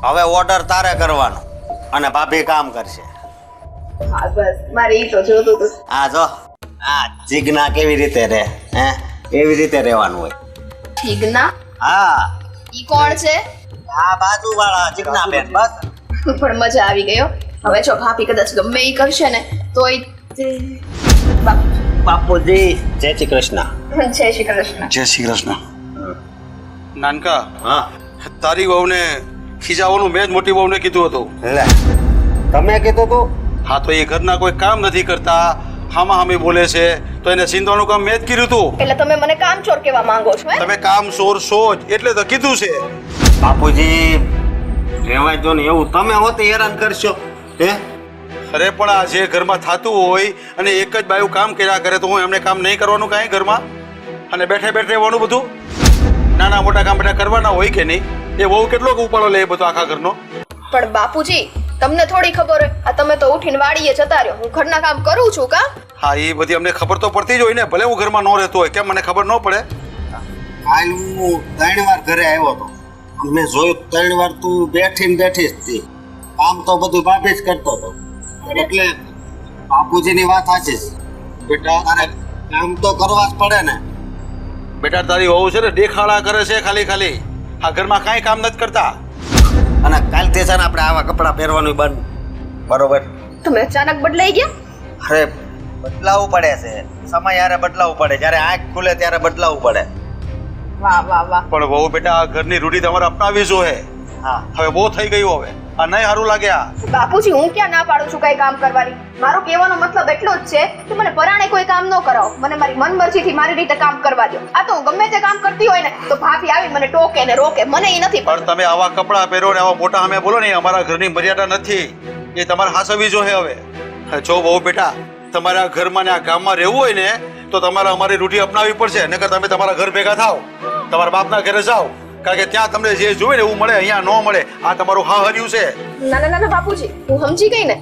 હવે ઓર્ડર તારે કરવાનો અને ભાભી કામ કરશે. હા બસ મારે ઈ તો જોતું હતું. આ જો આ જીજ્ઞા કેવી રીતે રહે, હે એવી રીતે રહેવાનું હોય. જીજ્ઞા? હા ઈ કોણ છે? આ બાજુવાળા જીજ્ઞા બેન. બસ પણ મજા આવી ગયો. હવે જો ભાભી કદાચ ગમે ઈ કરશે ને તોય બાપુજી જય શ્રી કૃષ્ણ. જય શ્રી કૃષ્ણ. જય શ્રી કૃષ્ણ. નાનકા, હા તારી વહુને ખીજાવાનું મેં જ મોટી વહુને કીધું હતું. લે તમે કીધું તું? હા તો એ ઘરના કોઈ કામ નથી કરતા, હામા હામી બોલે છે, તો એને સિંધવાનું કામ મેં જ કર્યું હતું. એટલે તમે મને કામચોર કહેવા માંગો છો? તમે કામ ચોર છો જ એટલે તો કીધું છે. બાપુજી રહેવાય જો ને, એવું તમે હોતે હેરાન કરશો હે? અરે પણ આ જે ઘરમાં થતું હોય અને એક જ બાયું કામ કર્યા કરે તો હું એમને કામ નહીં કરવાનું કાંઈ ઘરમાં? અને બેઠે બેઠે રહેવાનું બધું? નાના મોટા કામ બેઠા કરવાના હોય કે નહીં? એ બહુ કેટલો ઉપાડો લે બધો આખા ઘરનો? પણ બાપુજી તમને થોડી ખબર હોય? આ તમે તો ઉઠીને વાડીએ જતા રહ્યો, હું ઘરના કામ કરું છું કા? હા એ બધી અમને ખબર તો પડતી જ હોય ને, ભલે હું ઘરમાં ન રહેતો હોય, કેમ મને ખબર ન પડે? કાલ હું 3 વાર ઘરે આવ્યો હતો, મેં જોયું 3 વાર તું બેઠી જ હતી. કામ તો બધું ભાભી જ કરતો હતો. એટલે બાપુજીની વાત સાચી છે બેટા, તારે કામ તો કરવા જ પડે ને. બેટા તારી વહુ છે ને દેખાડા કરે છે ખાલી ખાલી, આ ઘરમાં કાંઈ કામ નથી કરતા. અને કાલથી છે ને આપણે આવા કપડાં પહેરવાનું બંધ. બરોબર? તમે અચાનક બદલાઈ ગયા? અરે બદલાવવું પડે છે, સમય યારે બદલાવવું પડે, જ્યારે આંખ ખુલે ત્યારે બદલાવવું પડે. વાહ વાહ વાહ. પણ વહુ બેટા આ ઘરની રૂઢી તમારે અપનાવી જોઈએ. હા હવે બહુ થઈ ગયું, હવે આ નહીં સારું લાગે. આ બાપુજી હું ક્યાં ના પાડું છું કઈ કામ કરવાની? મારો કહેવાનો મતલબ એટલો જ છે કે મને પરાણે કોઈ કામ ન કરાવો, મને મારી મનમરજીથી મારી રીતે કામ કરવા દો. આ તો હું ગમે તે કામ કરતી હોય ને તો ભાભી આવી મને ટોકે ને રોકે, મને એ નથી પણ તમે આવા કપડાં પહેરો ને આવા મોટા સામે બોલો ને, અમારા ઘરની મર્યાદા નથી, એ તમારે હાસવી જોઈએ. હવે જો બહુ બેટા તમારે આ ઘરમાં ને આ ગામમાં રહેવું હોય ને તો તમારે અમારી રૂઢી અપનાવવી પડશે, નકર તમે તમારા ઘર ભેગા થાવ, તમારા બાપના ઘરે જાઓ, કારણ કે ત્યાં તમને જે જોઈએ ને એવું મળે, અહીંયા ન મળે. આ તમારું હા હર્યું છે. ના ના ના બાપુજી, હું સમજી ગઈ ને.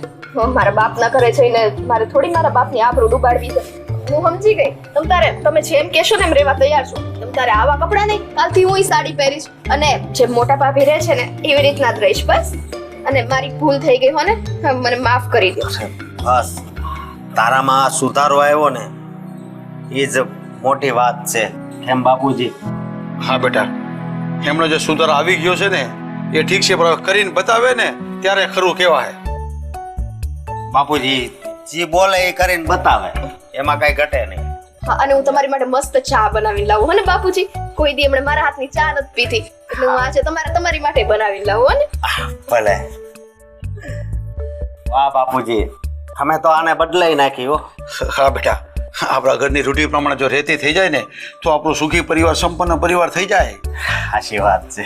મારા બાપના ઘરે જઈને મારે થોડી મારા બાપની આબરૂ ડૂબાડવી છે. હું સમજી ગઈ. તમે જેમ કહેશો ને એમ રહેવા તૈયાર છું. તારે આવા કપડાં નહીં, કાલથી હું સાડી પહેરીશ અને જે મોટા ભાભી રહે છે ને એવી રીતના જ રહીશ બસ. અને મારી ભૂલ થઈ ગઈ હોય ને મને માફ કરી દો. બસ તારામાં સુધારો આવ્યો ને એ જ મોટી વાત છે. એમ બાપુજી? હા બેટા, એમનો જે સુધાર આવી ગયો છે ને એ ઠીક છે, પણ કરીને બતાવે ને ત્યારે ખરું કહેવાય. બાપુજી જે બોલે એ કરીને બતાવે, એમાં કઈ ઘટે નહીં. હા, અને હું તમારી માટે મસ્ત ચા બનાવીને લાવું હો ને બાપુજી. કોઈ દી એમણે મારા હાથની ચા નથી પીધી, એટલે હું આજે તમારી માટે બનાવીને લાવું હો ને. ભલે. વાહ બાપુજી, અમે તો આને બદલાઈ નાખી હો. હા બેટા, આપણા ઘરની રૂઢી પ્રમાણે જો રેતી થઈ જાય ને તો આપણું સુખી પરિવાર, સંપન્ન પરિવાર થઈ જાય. સાચી વાત છે.